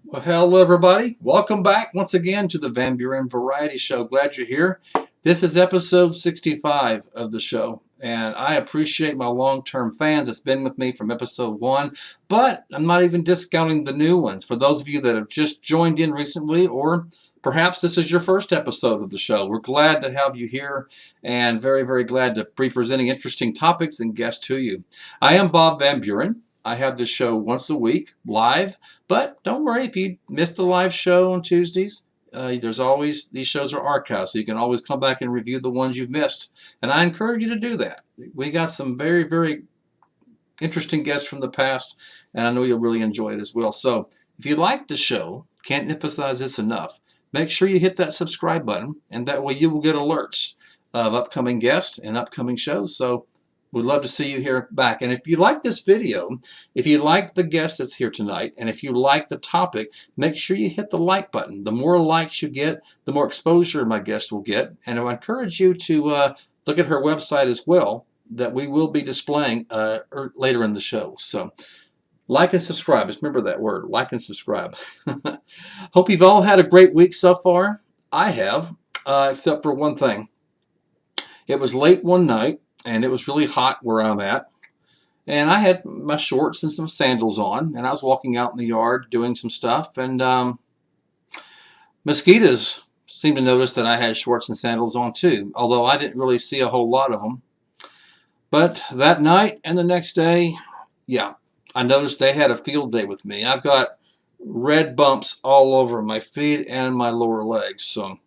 Well, hello, everybody. Welcome back once again to the Van Buren Variety Show. Glad you're here. This is episode 65 of the show, and I appreciate my long-term fans that's been with me from episode 1, but I'm not even discounting the new ones. For those of you that have just joined in recently, or perhaps this is your first episode of the show, we're glad to have you here and very, very glad to be presenting interesting topics and guests to you. I am Bob Van Buren. I have this show once a week, live. But don't worry if you missed the live show on Tuesdays. There's always, these shows are archived, so you can always come back and review the ones you've missed. And I encourage you to do that. We got some very, very interesting guests from the past, and I know you'll really enjoy it as well. So if you like the show, can't emphasize this enough, make sure you hit that subscribe button, and that way you will get alerts of upcoming guests and upcoming shows. So we'd love to see you here back. And if you like this video, if you like the guest that's here tonight, and if you like the topic, make sure you hit the like button. The more likes you get, the more exposure my guest will get. And I encourage you to look at her website as well, that we will be displaying later in the show. So like and subscribe. Just remember that word, like and subscribe. Hope you've all had a great week so far. I have, except for one thing. It was late one night, and it was really hot where I'm at. And I had my shorts and some sandals on, and I was walking out in the yard doing some stuff, and mosquitoes seemed to notice that I had shorts and sandals on too, although I didn't really see a whole lot of them. But that night and the next day, yeah, I noticed they had a field day with me. I've got red bumps all over my feet and my lower legs, so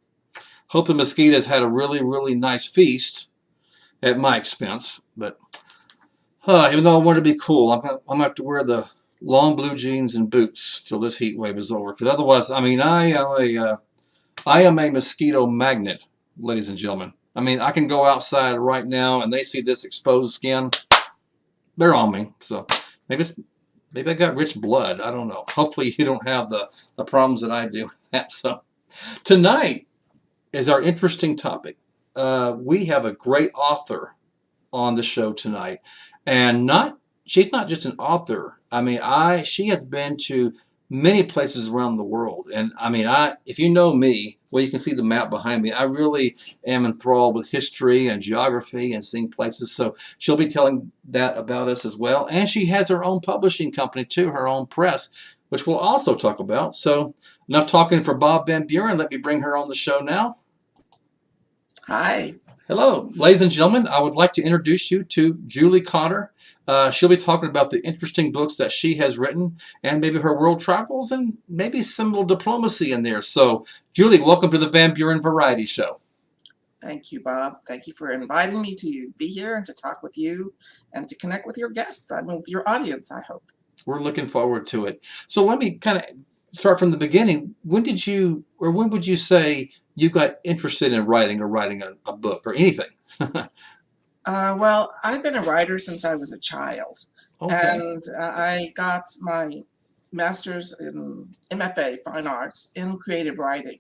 hope the mosquitoes had a really, really nice feast at my expense. But even though I want to be cool, I'm going to have to wear the long blue jeans and boots till this heat wave is over. Because otherwise, I mean, I am a mosquito magnet, ladies and gentlemen. I mean, I can go outside right now and they see this exposed skin, they're on me. So maybe I got rich blood. I don't know. Hopefully you don't have the problems that I do with that. So tonight is our interesting topic. We have a great author on the show tonight, and she's not just an author. I mean, she has been to many places around the world, and I mean, if you know me, well, you can see the map behind me. I really am enthralled with history and geography and seeing places. So she'll be telling that about us as well, and she has her own publishing company too, her own press, which we'll also talk about. So enough talking for Bob Van Buren. Let me bring her on the show now. Hi. Hello, ladies and gentlemen. I would like to introduce you to Julie Connor. She'll be talking about the interesting books that she has written and maybe her world travels and maybe some little diplomacy in there. So, Julie, welcome to the Van Buren Variety Show. Thank you, Bob. Thank you for inviting me to be here and to talk with you and to connect with your guests. I mean, with your audience, I hope. We're looking forward to it. So let me kind of start from the beginning. When would you say you got interested in writing a book or anything? Well, I've been a writer since I was a child. Okay. And I got my master's in MFA, Fine Arts, in creative writing.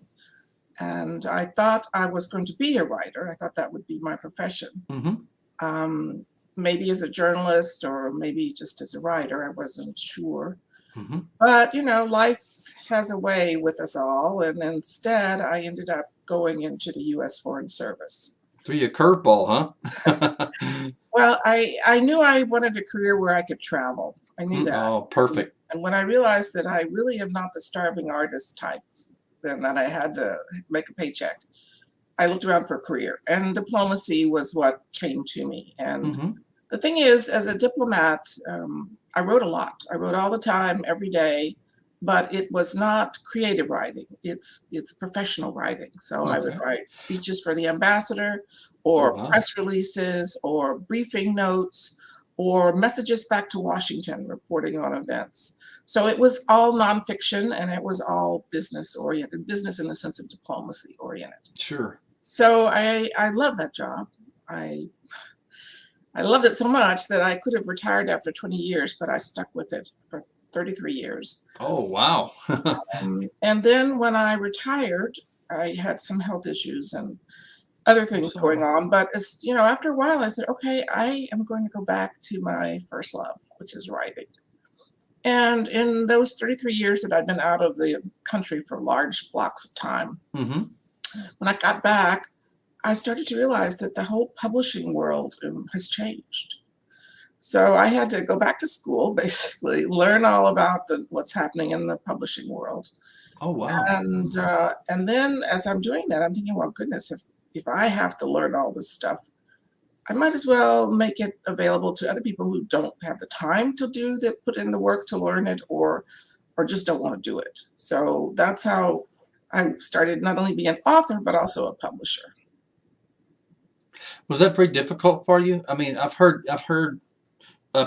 And I thought I was going to be a writer. I thought that would be my profession. Mm-hmm. Maybe as a journalist or maybe just as a writer. I wasn't sure. Mm-hmm. But, life has a way with us all. And instead, I ended up going into the U.S. Foreign Service. Threw you a curveball, huh? Well, I knew I wanted a career where I could travel. I knew that. Oh, perfect. And when I realized that I really am not the starving artist type, then that I had to make a paycheck, I looked around for a career. And diplomacy was what came to me. And the thing is, as a diplomat, I wrote a lot. I wrote all the time, every day. But it was not creative writing. It's professional writing. So I would write speeches for the ambassador, or press releases, or briefing notes, or messages back to Washington reporting on events. So it was all nonfiction, and it was all business oriented, business in the sense of diplomacy oriented. Sure. So I love that job. I loved it so much that I could have retired after 20 years, but I stuck with it for 33 years. Oh, wow. And then when I retired, I had some health issues and other things going on. But after a while, I said, okay, I am going to go back to my first love, which is writing. And in those 33 years that I'd been out of the country for large blocks of time, Mm-hmm. when I got back, I started to realize that the whole publishing world has changed. So I had to go back to school, basically, learn all about what's happening in the publishing world. Oh, wow. And then as I'm doing that, I'm thinking, well, goodness, if I have to learn all this stuff, I might as well make it available to other people who don't have the time to put in the work to learn it, or just don't want to do it. So that's how I started not only being an author, but also a publisher. Was that very difficult for you? I mean, I've heard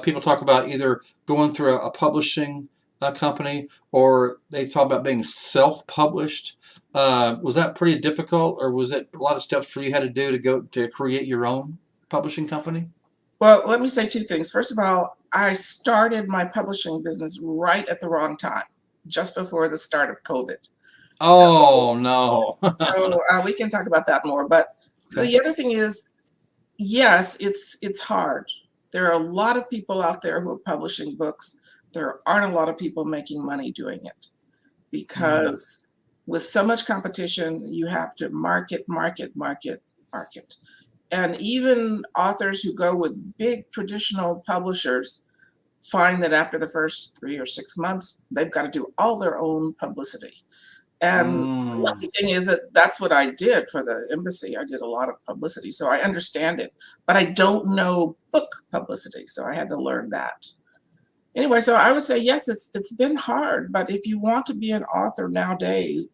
people talk about either going through a publishing company, or they talk about being self-published. Was that pretty difficult, or was it a lot of steps for you had to do to go to create your own publishing company? Well, let me say two things. First of all, I started my publishing business right at the wrong time, just before the start of COVID. So, Oh, no. we can talk about that more. But Okay. the other thing is, yes, it's hard. There are a lot of people out there who are publishing books. There aren't a lot of people making money doing it Mm. because with so much competition, you have to market, market, market, market. And even authors who go with big traditional publishers find that after the first 3 or 6 months, they've got to do all their own publicity. And the Mm. lucky thing is that that's what I did for the embassy. I did a lot of publicity, so I understand it. But I don't know book publicity, so I had to learn that. Anyway, so I would say yes, it's been hard, but if you want to be an author nowadays,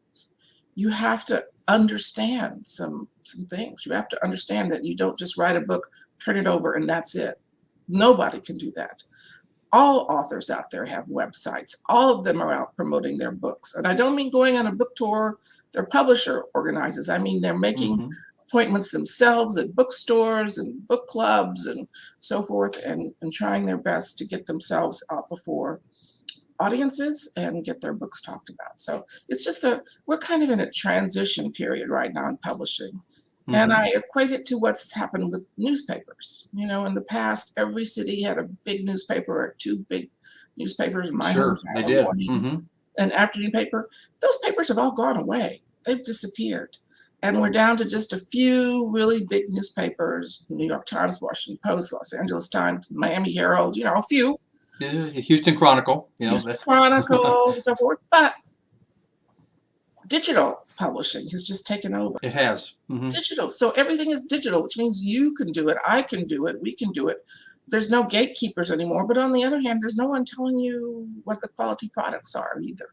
you have to understand some things. You have to understand that you don't just write a book, turn it over, and that's it. Nobody can do that. All authors out there have websites. All of them are out promoting their books. And I don't mean going on a book tour their publisher organizes. I mean they're making Mm-hmm. appointments themselves at bookstores and book clubs and so forth, and trying their best to get themselves out before audiences and get their books talked about. So it's just we're kind of in a transition period right now in publishing. And Mm-hmm. I equate it to what's happened with newspapers. You know, in the past, every city had a big newspaper or two big newspapers. In my Sure, they hometown, a did. morning Mm-hmm. and afternoon paper. Those papers have all gone away. They've disappeared. And we're down to just a few really big newspapers: New York Times, Washington Post, Los Angeles Times, Miami Herald, a few, Yeah, Houston Chronicle. Houston That's Chronicle, and so forth. But digital publishing has just taken over. it has. Mm-hmm. Digital. So everything is digital, which means you can do it, I can do it, we can do it. There's no gatekeepers anymore. But on the other hand, there's no one telling you what the quality products are either.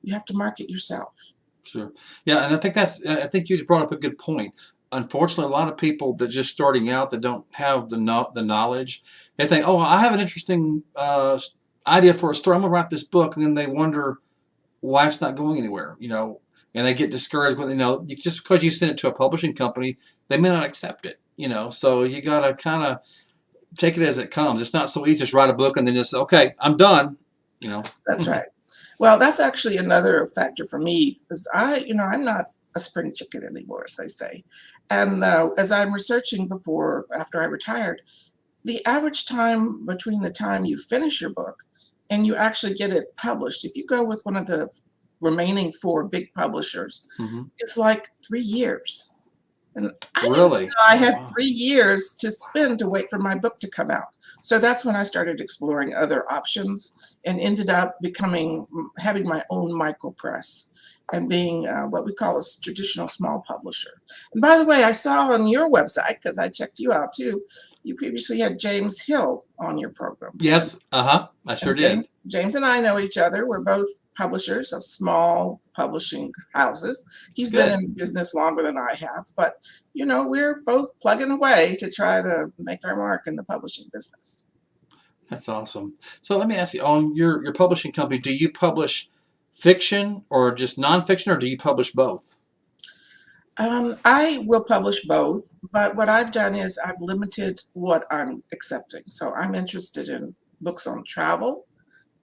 You have to market yourself. Sure. Yeah, and I think you just brought up a good point. Unfortunately, a lot of people that just starting out that don't have the knowledge, they think, "Oh, I have an interesting idea for a story. I'm gonna write this book," and then they wonder why it's not going anywhere. And they get discouraged when just because you send it to a publishing company, they may not accept it. So you gotta kind of take it as it comes. It's not so easy to just write a book and then just say, "Okay, I'm done." You know. That's right. Well, that's actually another factor for me because I'm not a spring chicken anymore, as they say. And as I'm researching after I retired, the average time between the time you finish your book and you actually get it published, if you go with one of the remaining four big publishers, Hmm. it's like 3 years. And I didn't know Really? I Oh, had wow. 3 years to spend to wait for my book to come out. So that's when I started exploring other options and ended up having my own micro press and being what we call a traditional small publisher. And by the way, I saw on your website, because I checked you out too, you previously had James Hill on your program. Yes. Uh-huh. I sure And did. James and I know each other. We're both publishers of small publishing houses. He's been Good. in business longer than I have, but we're both plugging away to try to make our mark in the publishing business. That's awesome. So let me ask you, on your publishing company, do you publish fiction or just nonfiction, or do you publish both? I will publish both, but what I've done is I've limited what I'm accepting. So I'm interested in books on travel,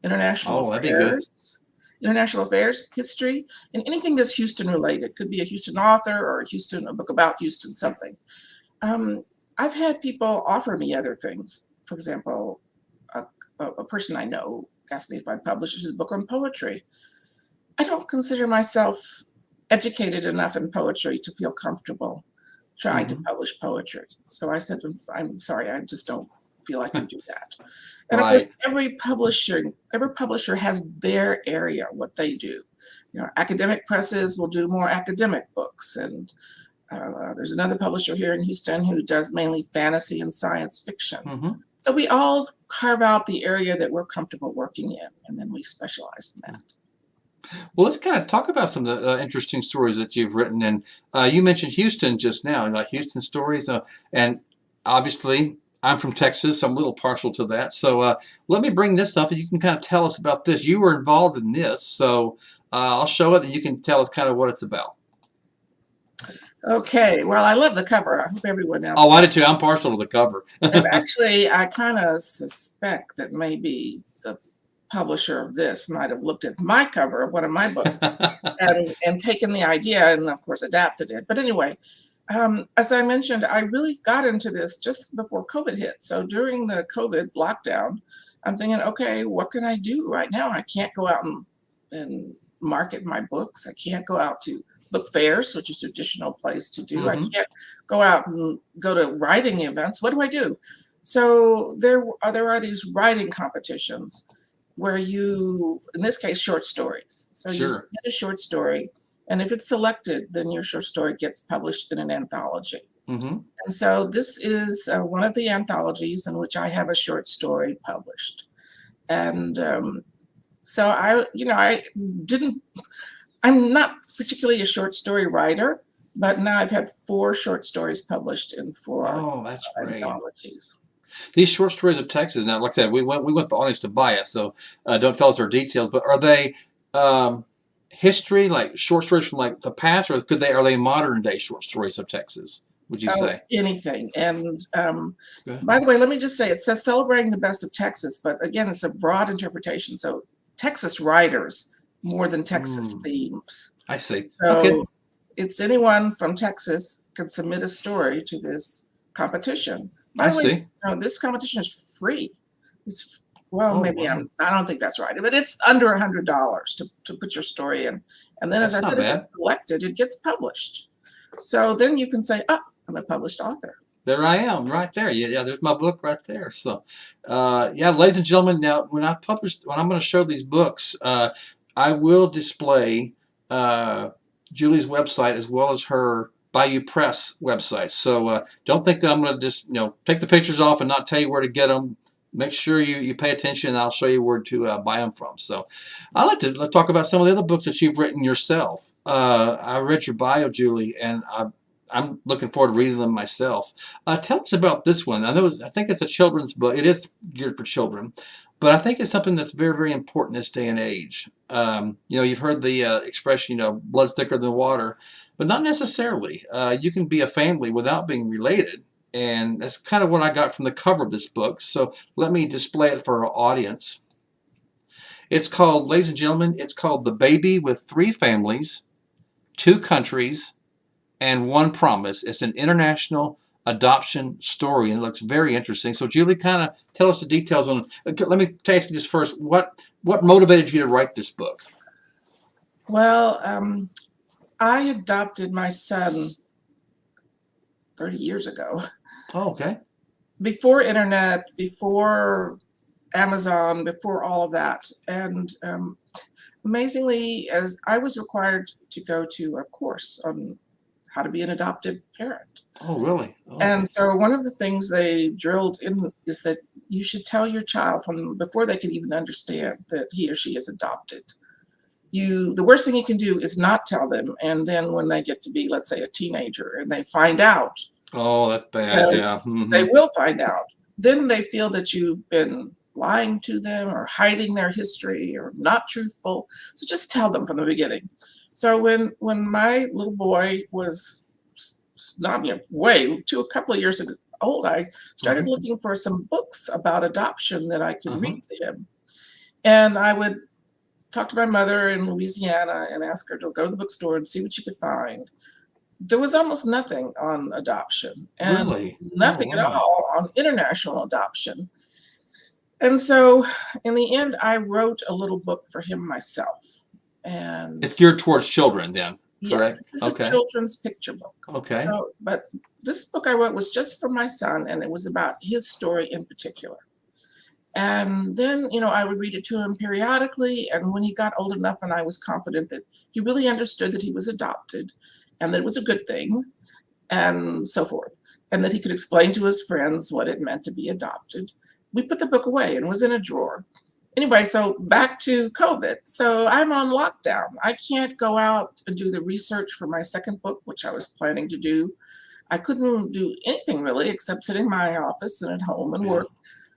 international Oh, that'd be good. affairs, international affairs, history, and anything that's Houston related. Could be a Houston author or a book about Houston something. Um, I've had people offer me other things. For example, a person I know asked me if I'd publish his book on poetry. I don't consider myself educated enough in poetry to feel comfortable trying to publish poetry. So I said, I'm sorry, I just don't feel I can do that. And of Right. course, every publisher has their area, what they do. You know, academic presses will do more academic books, and there's another publisher here in Houston who does mainly fantasy and science fiction. So we all carve out the area that we're comfortable working in, and then we specialize in that. Well, let's kind of talk about some of the interesting stories that you've written. And you mentioned Houston just now, like Houston stories. And obviously, I'm from Texas, so I'm a little partial to that. So let me bring this up, and you can kind of tell us about this. You were involved in this, so I'll show it, and you can tell us kind of what it's about. Okay, well, I love the cover. I hope everyone else. Oh, I did too. I'm partial to the cover. And actually, I kind of suspect that maybe the publisher of this might have looked at my cover of one of my books and taken the idea and, of course, adapted it. But anyway, as I mentioned, I really got into this just before COVID hit. So during the COVID lockdown, I'm thinking, okay, what can I do right now? I can't go out and market my books. I can't go out to book fairs, which is a traditional place to do. I can't go out and go to writing events. What do I do? So there are these writing competitions where you, in this case, short stories. So you submit a short story, and if it's selected, then your short story gets published in an anthology. And so this is one of the anthologies in which I have a short story published. And so I'm not particularly a short story writer, but now I've had 4 short stories published in 4 anthologies. These short stories of Texas. Now, like I said, we want the audience to buy it, so don't tell us our details. But are they history, like short stories from like the past, or are they modern day short stories of Texas? Would you say anything? And by the way, let me just say, it says celebrating the best of Texas, but again, it's a broad interpretation. So Texas writers more than Texas themes. I see. So it's anyone from Texas can submit a story to this competition. By the way, this competition is free. It's maybe I don't think that's right, but it's under $100 to put your story in. And then, as I said, if it's selected, it gets published. So then you can say, oh, I'm a published author. There I am, right there. Yeah, there's my book right there. So, ladies and gentlemen, now when I'm going to show these books, I will display Julie's website as well as her Bayou Press website. So don't think that I'm going to just take the pictures off and not tell you where to get them. Make sure you pay attention, and I'll show you where to buy them from. So I'd like to talk about some of the other books that you've written yourself. I read your bio, Julie, and I'm looking forward to reading them myself. Tell us about this one. I think it's a children's book. It is geared for children, but I think it's something that's very, very important this day and age. You've heard the expression, blood's thicker than water, but not necessarily. You can be a family without being related. And that's kind of what I got from the cover of this book. So let me display it for our audience. It's called, ladies and gentlemen, it's called The Baby with 3 Families, 2 Countries, and 1 Promise. It's an international adoption story, and it looks very interesting. So Julie, kind of tell us the details on it. Let me ask you this first. What motivated you to write this book? Well, I adopted my son 30 years ago. Oh, okay. Before internet, before Amazon, before all of that. And amazingly, as I was required to go to a course on how to be an adopted parent. Oh, really? Oh. And so one of the things they drilled in is that you should tell your child from before they can even understand that he or she is adopted. The worst thing you can do is not tell them. And then when they get to be, let's say, a teenager and they find out. Oh, that's bad. Yeah. They will find out. Then they feel that you've been lying to them or hiding their history or not truthful. So just tell them from the beginning. So when my little boy was not a couple of years old, I started looking for some books about adoption that I could read to him. And I would talk to my mother in Louisiana and ask her to go to the bookstore and see what she could find. There was almost nothing on adoption, and nothing at all on international adoption. And so in the end, I wrote a little book for him myself. And It's geared towards children then, yes, correct? this is a Okay. children's picture book. Okay. So, but this book I wrote was just for my son, and it was about his story in particular. And then, I would read it to him periodically. And when he got old enough and I was confident that he really understood that he was adopted and that it was a good thing and so forth, and that he could explain to his friends what it meant to be adopted, we put the book away and it was in a drawer. Anyway, so back to COVID. So I'm on lockdown. I can't go out and do the research for my second book, which I was planning to do. I couldn't do anything really except sit in my office and at home and Yeah. work.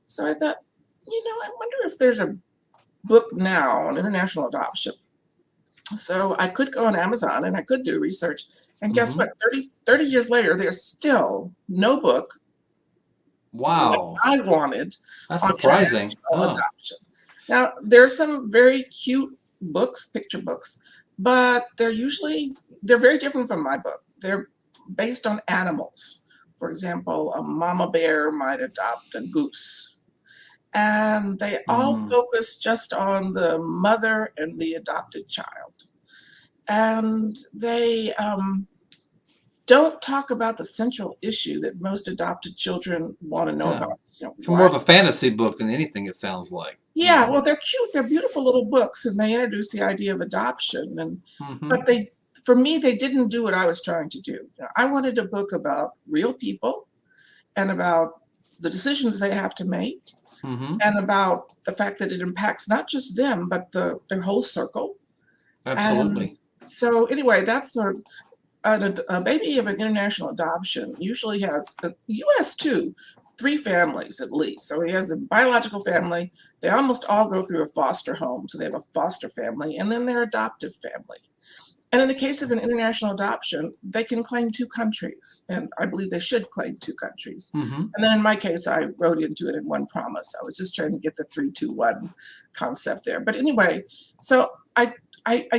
So I thought, I wonder if there's a book now on international adoption. So I could go on Amazon and I could do research. And guess Mhm. what? 30 years later, there's still no book like Wow. I wanted That's on surprising. international Oh. adoption. Now, there's some very cute books, picture books, but they're very different from my book. They're based on animals. For example, a mama bear might adopt a goose. And they all Mm. focus just on the mother and the adopted child. And they don't talk about the central issue that most adopted children want to know Yeah. about. It's more Why? of a fantasy book than anything, it sounds like. Yeah, well, they're cute. They're beautiful little books, and they introduce the idea of adoption. Mhm. But for me, they didn't do what I was trying to do. I wanted a book about real people and about the decisions they have to make, Mhm. and about the fact that it impacts not just them, but their whole circle. And Absolutely. so, anyway, that's sort of a baby of an international adoption usually has, the US too, three families at least. So he has the biological family. They almost all go through a foster home. So they have a foster family and then their adoptive family. And in the case of an international adoption, they can claim two countries. And I believe they should claim two countries. Mhm. And then in my case, I wrote into it in one promise. I was just trying to get the 3-2-1 concept there. But anyway, so I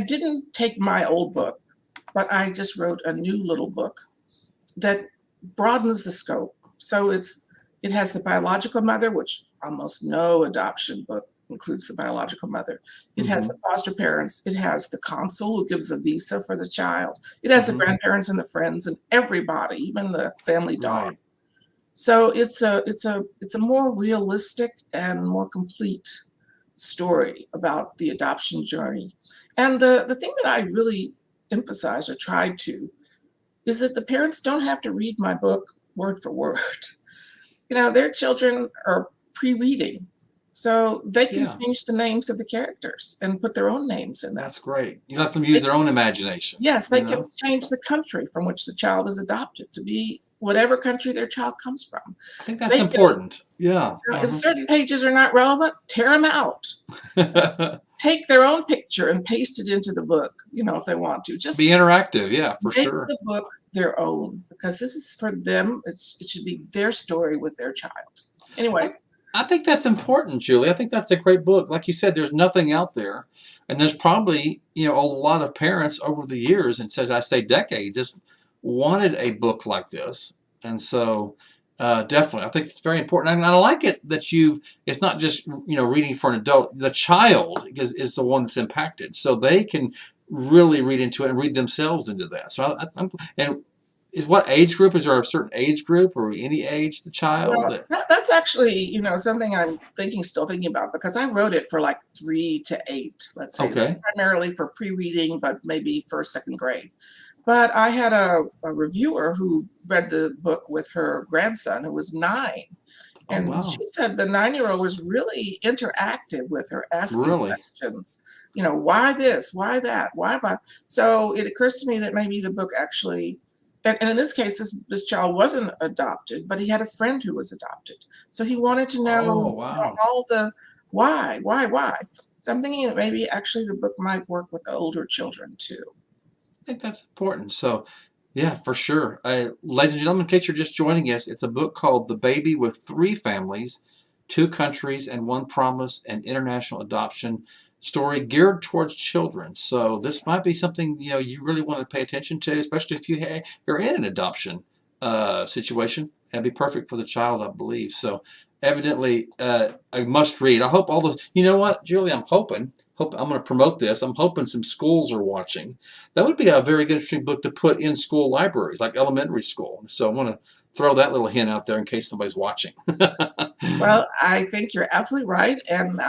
didn't take my old book, but I just wrote a new little book that broadens the scope. So it has the biological mother, which almost no adoption book includes the biological mother. It has the Mhm. foster parents. It has the consul who gives the visa for the child. It has the Mhm. grandparents and the friends and everybody, even the family dog. Right. So it's a more realistic and more complete story about the adoption journey. And the thing that I really emphasize or tried to is that the parents don't have to read my book word for word. Their children are pre-reading, so they can Yeah. change the names of the characters and put their own names in them. That's great. You let them They use their own imagination, Yes, they you can know? change the country from which the child is adopted to be whatever country their child comes from. I think that's They can, important. Yeah. if Uh-huh. certain pages are not relevant, tear them out. Take their own picture and paste it into the book, if they want to. Be Just interactive, yeah, for make sure. the book their own because this is for them. It should be their story with their child. I Anyway, I think that's important, Julie. I think that's a great book. Like you said, there's nothing out there. And there's probably, a lot of parents over the years, and said I say decades, just wanted a book like this. And so definitely, I think it's very important. And I like it that it's not just, reading for an adult. The child is the one that's impacted. So they can really read into it and read themselves into that. So and is what age group? Is there a certain age group or any age the child well, that? that's actually, something I'm still thinking about because I wrote it for like 3 to 8, let's say, Okay. primarily for pre-reading, but maybe first, second grade. But I had a reviewer who read the book with her grandson who was 9. Oh, And she wow. said the 9-year-old was really interactive with her, asking Really? questions. Why this? Why that? Why? So it occurs to me that maybe the book actually, and in this case, this child wasn't adopted, but he had a friend who was adopted. So he wanted to know, Oh, wow. all the why. So I'm thinking that maybe actually the book might work with older children too. I think that's important. So, yeah, for sure. Ladies and gentlemen, in case you're just joining us, it's a book called The Baby with Three Families, Two Countries, and One Promise, an International Adoption Story geared towards children. So this might be something, you really want to pay attention to, especially if you're in an adoption situation. That'd be perfect for the child, I believe. So evidently a must read. I hope all those. You know what, Julie? I'm going to promote this. I'm hoping some schools are watching. That would be a very good, interesting book to put in school libraries, like elementary school. So I want to throw that little hint out there in case somebody's watching. Well, I think you're absolutely right. And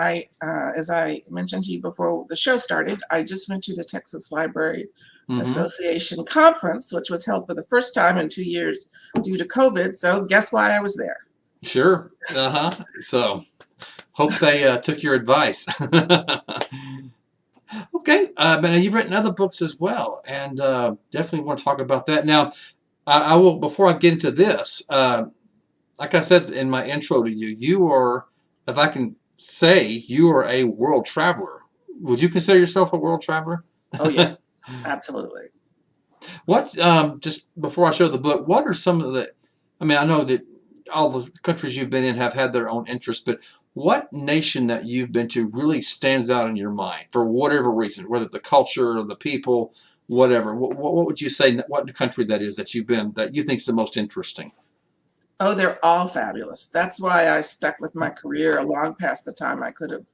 as I mentioned to you before the show started, I just went to the Texas Library Association conference, which was held for the first time in 2 years due to COVID. So guess why I was there? Sure. So hope they took your advice. Okay. But you've written other books as well, and definitely want to talk about that. Now, I will, before I get into this, like I said in my intro to you, you are, if I can say, you are a world traveler. Would you consider yourself a world traveler? Oh, yes, absolutely. What, just before I show the book, what are some of the, I mean, I know that all the countries you've been in have had their own interests, but what nation that you've been to really stands out in your mind for whatever reason, whether the culture or the people, whatever? What would you say, what country that is that you've been, that you think is the most interesting? Oh, they're all fabulous. That's why I stuck with my career long past the time I could have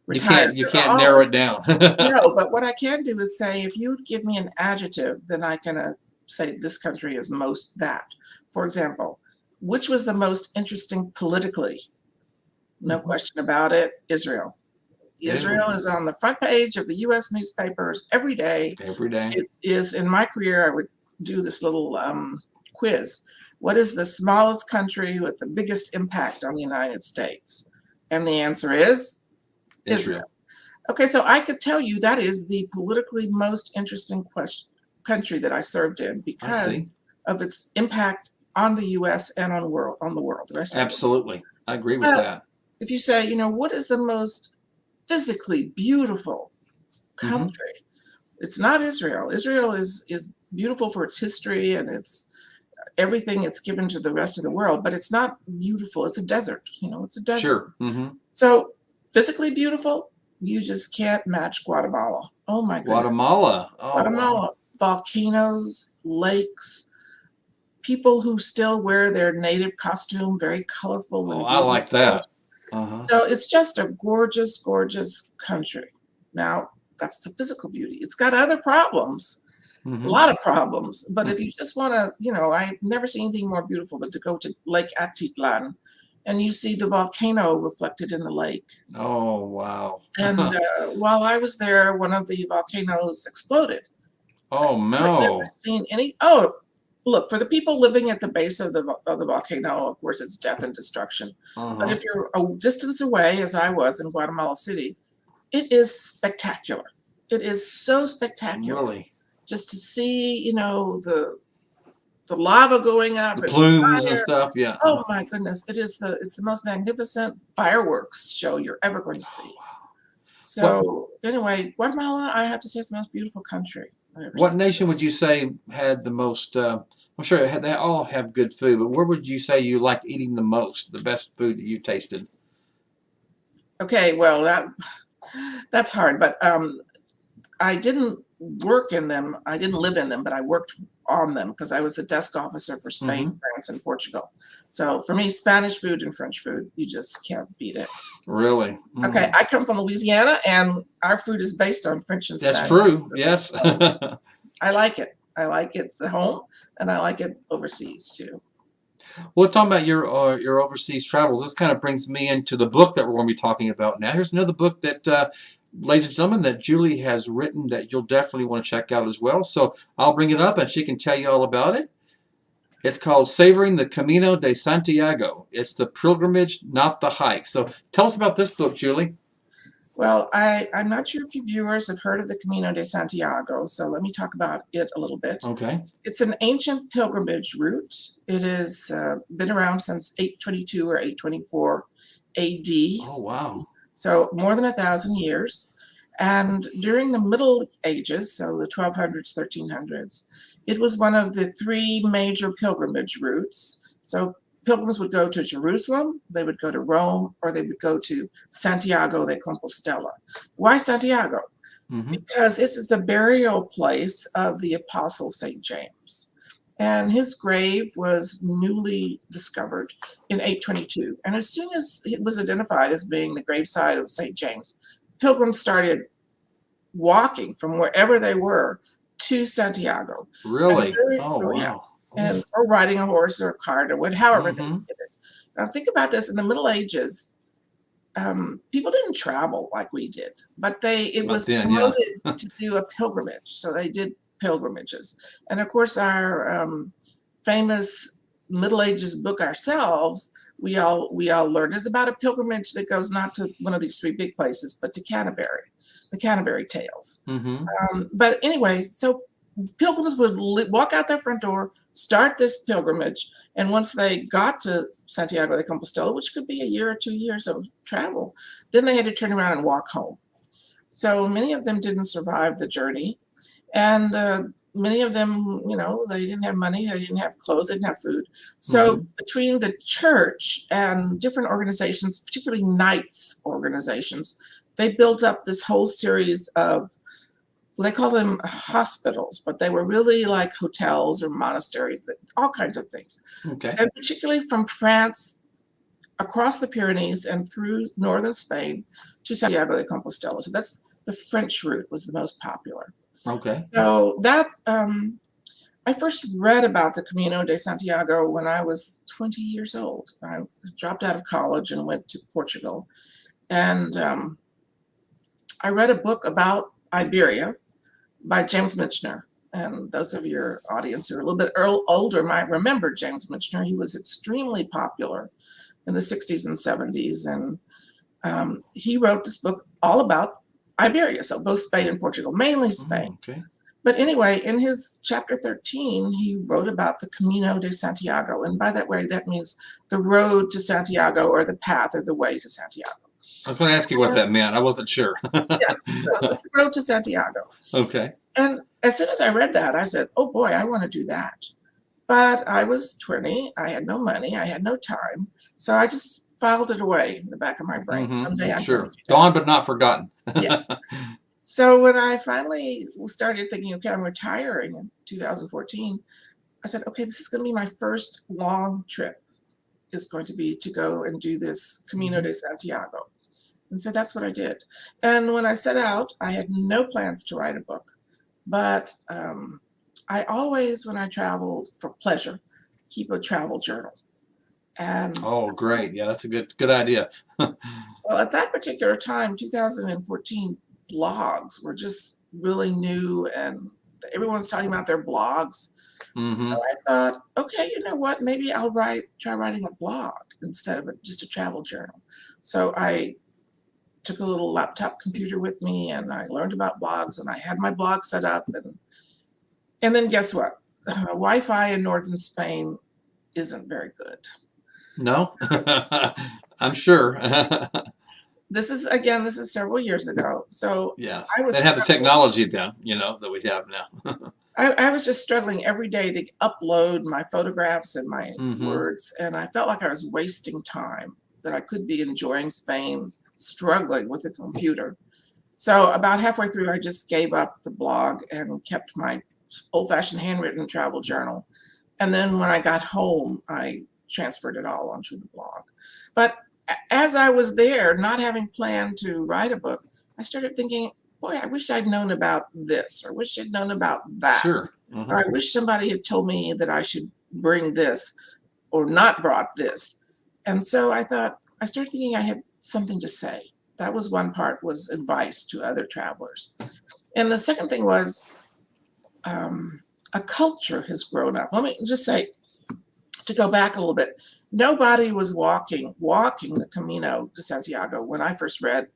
retired. You can't narrow it down. No, but what I can do is say, if you give me an adjective, then I can say this country is most that. For example, which was the most interesting politically? No question about it, Israel. Israel is on the front page of the U.S. newspapers every day. Every day. It is, in my career, I would do this little quiz. What is the smallest country with the biggest impact on the United States? And the answer is Israel. Okay, so I could tell you that is the politically most interesting country that I served in because of its impact on the U.S. and on the world. The rest of Absolutely, I agree with that. If you say, what is the most physically beautiful country? It's not Israel. Israel is beautiful for its history and its everything it's given to the rest of the world, but it's not beautiful. It's a desert. It's a desert. Sure. So physically beautiful, you just can't match Guatemala. Oh my goodness. Guatemala. Oh, Guatemala. wow. Volcanoes, lakes, people who still wear their native costume, very colorful. Oh, I like that. So it's just a gorgeous, gorgeous country. Now, that's the physical beauty. It's got other problems. A lot of problems. But if you just want to, I've never seen anything more beautiful than to go to Lake Atitlan and you see the volcano reflected in the lake. Oh, wow. And while I was there, one of the volcanoes exploded. Oh, no. I've never seen any. Oh, look, for the people living at the base of the volcano, of course, it's death and destruction. But if you're a distance away, as I was in Guatemala City, it is spectacular. It is so spectacular. Really? Just to see, the lava going up, the plumes and stuff. Yeah. Oh my goodness, it's the most magnificent fireworks show you're ever going to see. Oh, wow. So anyway, Guatemala, I have to say, it's the most beautiful country. What nation would you say had the most? I'm sure they all have good food, but where would you say you liked eating the most? The best food that you tasted? Okay, well that's hard, but I didn't work in them. I didn't live in them, but I worked on them because I was the desk officer for Spain, France, and Portugal. So for me, Spanish food and French food, you just can't beat it. Really? Okay, I come from Louisiana, and our food is based on French and Spanish. That's true. Yes. I like it. I like it at home, and I like it overseas too. Well, talking about your overseas travels, this kind of brings me into the book that we're going to be talking about now. Here's another book that, ladies and gentlemen, that Julie has written that you'll definitely want to check out as well. So I'll bring it up, and she can tell you all about it. It's called Savoring the Camino de Santiago. It's the pilgrimage, not the hike. So tell us about this book, Julie. Well, I'm not sure if you viewers have heard of the Camino de Santiago, so let me talk about it a little bit. Okay. It's an ancient pilgrimage route. It has been around since 822 or 824 AD. Oh, wow. So more than 1,000 years. And during the Middle Ages, so the 1200s, 1300s, it was one of the three major pilgrimage routes. So pilgrims would go to Jerusalem, they would go to Rome, or they would go to Santiago de Compostela. Why Santiago? Because it is the burial place of the Apostle St. James. and his grave was newly discovered in 822. And as soon as it was identified as being the gravesite of St. James, pilgrims started walking from wherever they were to Santiago. Really? Oh yeah, Wow. and or riding a horse or a cart or however they Mm-hmm. did it. Now think about this: in the Middle Ages, people didn't travel like we did, but it But was then, yeah. promoted to do a pilgrimage, so they did pilgrimages. And of course, our famous Middle Ages book ourselves, we all learned, is about a pilgrimage that goes not to one of these three big places, but to Canterbury, the Canterbury Tales. Mm-hmm. But anyway, so pilgrims would walk out their front door, start this pilgrimage, and once they got to Santiago de Compostela, which could be a year or 2 years of travel, then they had to turn around and walk home. So many of them didn't survive the journey, and many of them, they didn't have money, they didn't have clothes, they didn't have food. So between the church and different organizations, particularly Knights organizations, they built up this whole series of, well, they call them hospitals, but they were really like hotels or monasteries, all kinds of things. Okay. And particularly from France, across the Pyrenees and through northern Spain to Santiago de Compostela. So that's the French route was the most popular. Okay. So that I first read about the Camino de Santiago when I was 20 years old. I dropped out of college and went to Portugal. And I read a book about Iberia by James Michener. And those of your audience who are a little bit older might remember James Michener. He was extremely popular in the 60s and 70s. And he wrote this book all about Iberia, so both Spain and Portugal, mainly Spain. Okay. But anyway, in his chapter 13, he wrote about the Camino de Santiago. And by that way, that means the road to Santiago, or the path, or the way to Santiago. I was going to ask you what that meant. I wasn't sure. Yeah, so it's the road to Santiago. Okay. And as soon as I read that, I said, oh boy, I want to do that. But I was 20, I had no money, I had no time. So I just filed it away in the back of my brain. Someday I'm going to do that. Gone but not forgotten. Yes. So when I finally started thinking, okay, I'm retiring in 2014, I said, okay, this is going to be my first long trip. It's going to be to go and do this Camino de Santiago. And so that's what I did. And when I set out, I had no plans to write a book. But I always, when I traveled for pleasure, keep a travel journal. And oh, great. Yeah, that's a good idea. well, at that particular time, 2014, blogs were just really new, and everyone's talking about their blogs. So I thought, okay, you know what? Maybe I'll try writing a blog instead of just a travel journal. So I took a little laptop computer with me, and I learned about blogs, and I had my blog set up, and then guess what? Wi-Fi in northern Spain isn't very good. No, I'm sure. This is several years ago. So yeah, I was they have the technology then, that we have now. I was just struggling every day to upload my photographs and my words, and I felt like I was wasting time, that I could be enjoying Spain, struggling with the computer. So about halfway through, I just gave up the blog and kept my old-fashioned handwritten travel journal. And then when I got home, I transferred it all onto the blog. But as I was there, not having planned to write a book, I started thinking, boy, I wish I'd known about this, or wish I'd known about that. Sure. Or I wish somebody had told me that I should bring this or not brought this. And so I started thinking I had something to say. That was one part, was advice to other travelers. And the second thing was a culture has grown up. Let me just say, to go back a little bit, nobody was walking the Camino de Santiago when I first read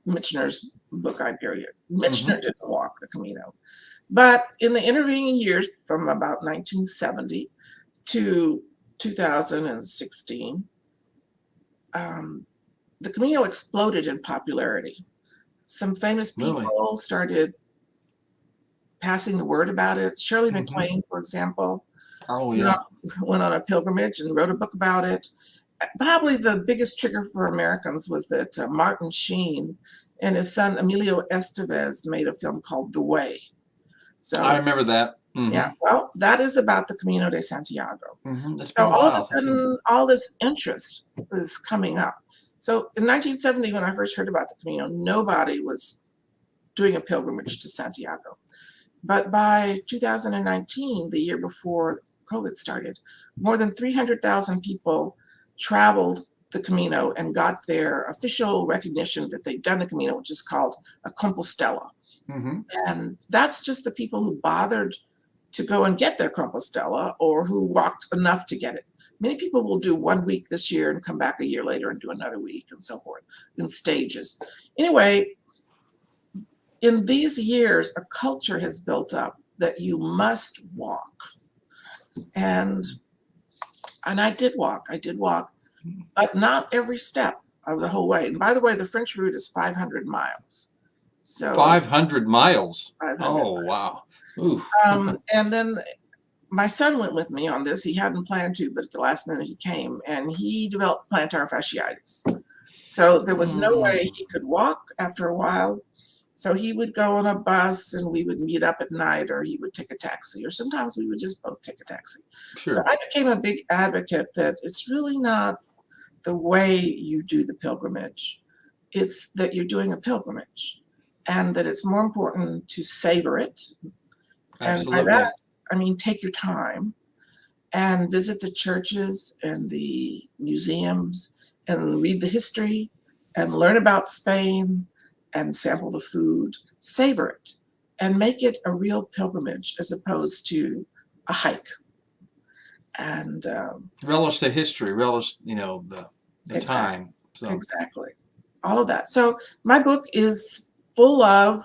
Michener's book, Iberia. Michener didn't walk the Camino. But in the intervening years, from about 1970 to 2016, the Camino exploded in popularity. Some famous people started passing the word about it. Shirley MacLaine, for example, went on a pilgrimage and wrote a book about it. Probably the biggest trigger for Americans was that Martin Sheen and his son Emilio Estevez made a film called The Way. So I remember that. Yeah, well, that is about the Camino de Santiago. It's So been a all of a while. sudden, all this interest is coming up. So in 1970, when I first heard about the Camino, nobody was doing a pilgrimage to Santiago. But by 2019, the year before COVID started, more than 300,000 people traveled the Camino and got their official recognition that they'd done the Camino, which is called a Compostela. And that's just the people who bothered to go and get their Compostela or who walked enough to get it. Many people will do 1 week this year and come back a year later and do another week and so forth in stages. Anyway, in these years, a culture has built up that you must walk. And I did walk, but not every step of the whole way. And by the way, the French route is 500 miles. So 500 miles. 500 Oh, miles. wow. Ooh. And then my son went with me on this. He hadn't planned to, but at the last minute he came, and he developed plantar fasciitis. So there was no way he could walk after a while. So he would go on a bus and we would meet up at night, or he would take a taxi, or sometimes we would just both take a taxi. Sure. So I became a big advocate that it's really not the way you do the pilgrimage. It's that you're doing a pilgrimage, and that it's more important to savor it. Absolutely. And by that, I mean, take your time and visit the churches and the museums and read the history and learn about Spain and sample the food, savor it, and make it a real pilgrimage as opposed to a hike. And relish the history, relish, the exactly, time. So. Exactly. All of that. So my book is full of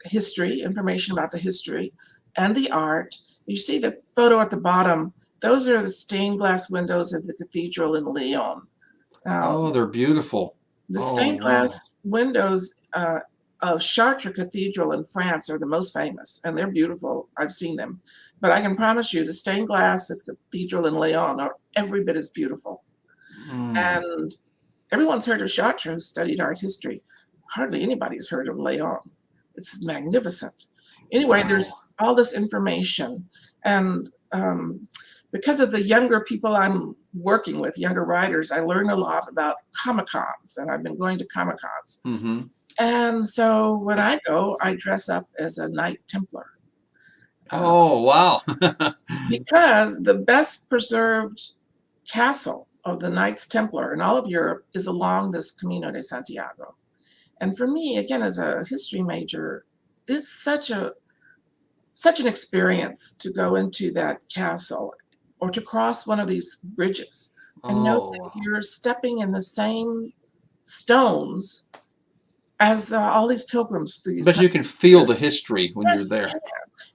history, information about the history and the art. You see the photo at the bottom. Those are the stained glass windows of the cathedral in Lyon. Oh, they're beautiful. The stained glass windows of Chartres Cathedral in France are the most famous, and they're beautiful. I've seen them. But I can promise you the stained glass at the cathedral in Lyon are every bit as beautiful. And everyone's heard of Chartres who studied art history. Hardly anybody's heard of Lyon. It's magnificent. Anyway, there's all this information. And because of the younger people I'm working with, younger writers, I learn a lot about Comic-Cons, and I've been going to Comic-Cons. And so when I go, I dress up as a Knight Templar. Oh, wow. Because the best preserved castle of the Knights Templar in all of Europe is along this Camino de Santiago. And for me, again, as a history major, it's such an experience to go into that castle or to cross one of these bridges and know that you're stepping in the same stones as all these pilgrims. But you can feel the history when you're there.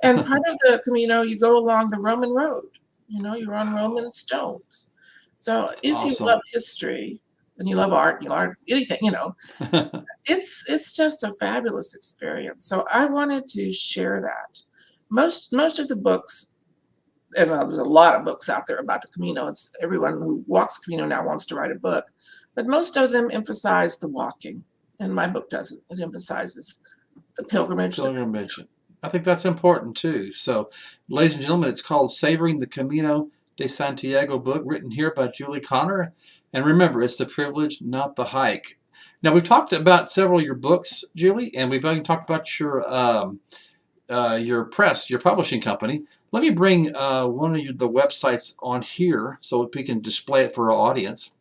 And part of the Camino, you go along the Roman road. You're on Roman stones. So if you love history and you love art, anything, it's just a fabulous experience. So I wanted to share that. Most of the books, and there's a lot of books out there about the Camino. It's everyone who walks Camino now wants to write a book, but most of them emphasize the walking, and my book doesn't. It emphasizes the pilgrimage. I think that's important too. So, ladies and gentlemen, it's called Savoring the Camino de Santiago book, written here by Gianelloni Connor. And remember, it's the privilege, not the hike. Now, we've talked about several of your books, Julie, and we've even talked about your press, your publishing company. Let me bring one of the websites on here so we can display it for our audience.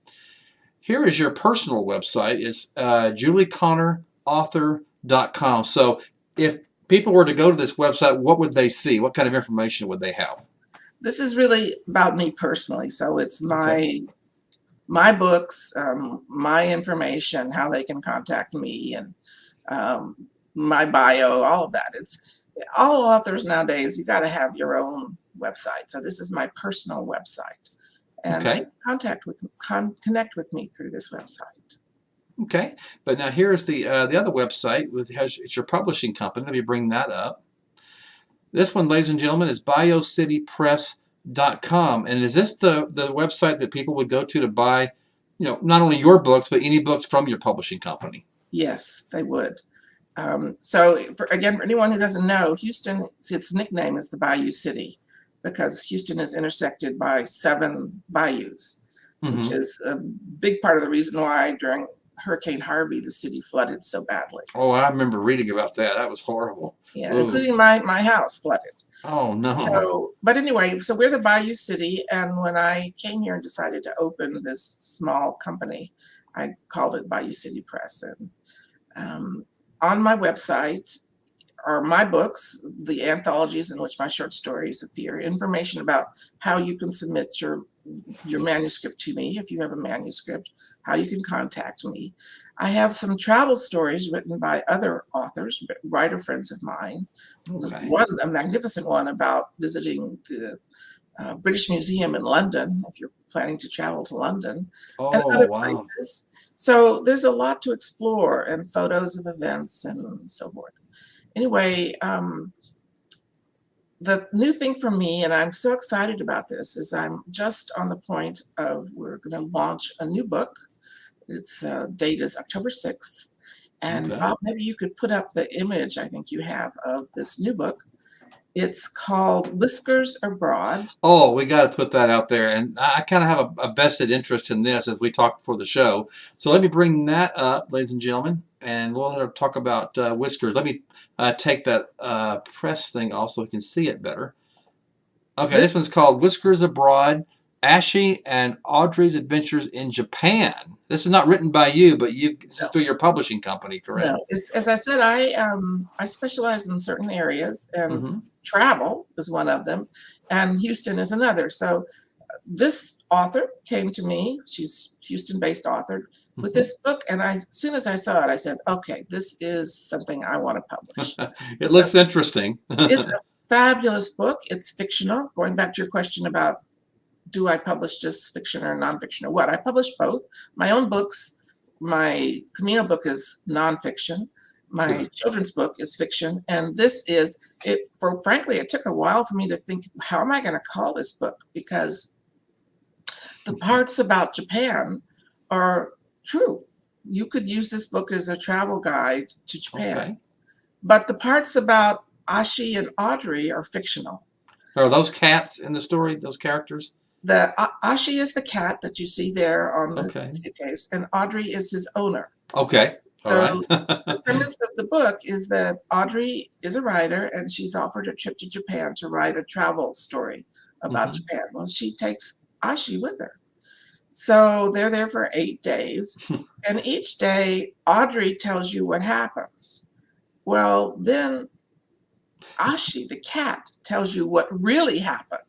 Here is your personal website. It's gianelliconnorauthor.com. So if people were to go to this website, what would they see? What kind of information would they have? This is really about me personally. So it's my books, my information, how they can contact me, and my bio, all of that. It's all authors nowadays, you got to have your own website. So this is my personal website, and they can connect with me through this website. Okay, but now here's the other website. It's your publishing company. Let me bring that up. This one, ladies and gentlemen, is BayouCityPress.com. And is this the website that people would go to buy, not only your books, but any books from your publishing company? Yes, they would. So again, for anyone who doesn't know, Houston, its nickname is the Bayou City because Houston is intersected by 7 bayous, which is a big part of the reason why during Hurricane Harvey, the city flooded so badly. Oh, I remember reading about that. That was horrible. Yeah, Ooh. including my house flooded. Oh, no. So, but anyway, so we're the Bayou City, and when I came here and decided to open this small company, I called it Bayou City Press. And on my website are my books, the anthologies in which my short stories appear, information about how you can submit your manuscript to me if you have a manuscript, how you can contact me. I have some travel stories written by other authors, writer friends of mine. There's a magnificent one about visiting the British Museum in London, if you're planning to travel to London, and other places. So there's a lot to explore, and photos of events and so forth. Anyway, the new thing for me, and I'm so excited about this, is I'm just on the point of, we're going to launch a new book. Its date is October 6th. And Bob, maybe you could put up the image I think you have of this new book. It's called Whiskers Abroad. Oh, we got to put that out there. And I kind of have a vested interest in this as we talk before the show. So let me bring that up, ladies and gentlemen, and we'll talk about Whiskers. Let me take that press thing off so we can see it better. Okay, this one's called Whiskers Abroad, Ashi and Audrey's Adventures in Japan. This is not written by you, but this is through your publishing company, correct? No, as I said, I specialize in certain areas, and travel is one of them, and Houston is another. So this author came to me. She's Houston-based author with this book, and as soon as I saw it, I said, okay, this is something I want to publish. It looks interesting. It's a fabulous book. It's fictional. Going back to your question about do I publish just fiction or nonfiction or what? I publish both. My own books, my Camino book is nonfiction. My children's book is fiction. And this is, frankly, it took a while for me to think, how am I going to call this book? Because the parts about Japan are true. You could use this book as a travel guide to Japan. But the parts about Ashi and Audrey are fictional. Are those cats in the story, those characters? The Ashi is the cat that you see there on the suitcase, and Audrey is his owner. Okay. So the premise of the book is that Audrey is a writer, and she's offered a trip to Japan to write a travel story about Japan. Well, she takes Ashi with her. So they're there for 8 days, and each day Audrey tells you what happens. Well, then Ashi, the cat, tells you what really happened.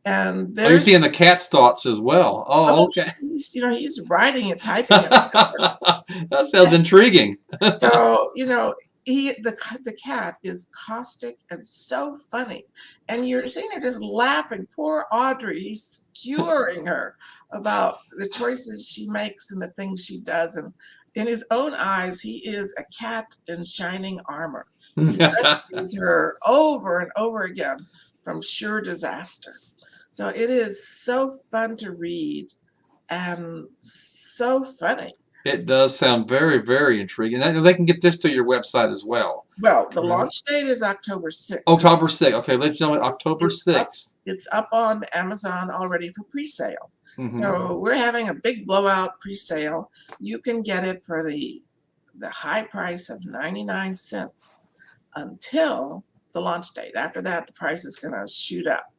And you're seeing the cat's thoughts as well. Oh, okay. He's writing and typing it. That sounds intriguing. So, the cat is caustic and so funny. And you're sitting there just laughing. Poor Audrey, he's skewering her about the choices she makes and the things she does. And in his own eyes, he is a cat in shining armor. He rescues her over and over again from sure disaster. So it is so fun to read and so funny. It does sound very, very intriguing. They can get this to your website as well. Well, the launch date is October 6th. October 6th. Okay, ladies and gentlemen, October 6th. It's up on Amazon already for pre-sale. So we're having a big blowout pre-sale. You can get it for the high price of 99 cents until the launch date. After that, the price is going to shoot up.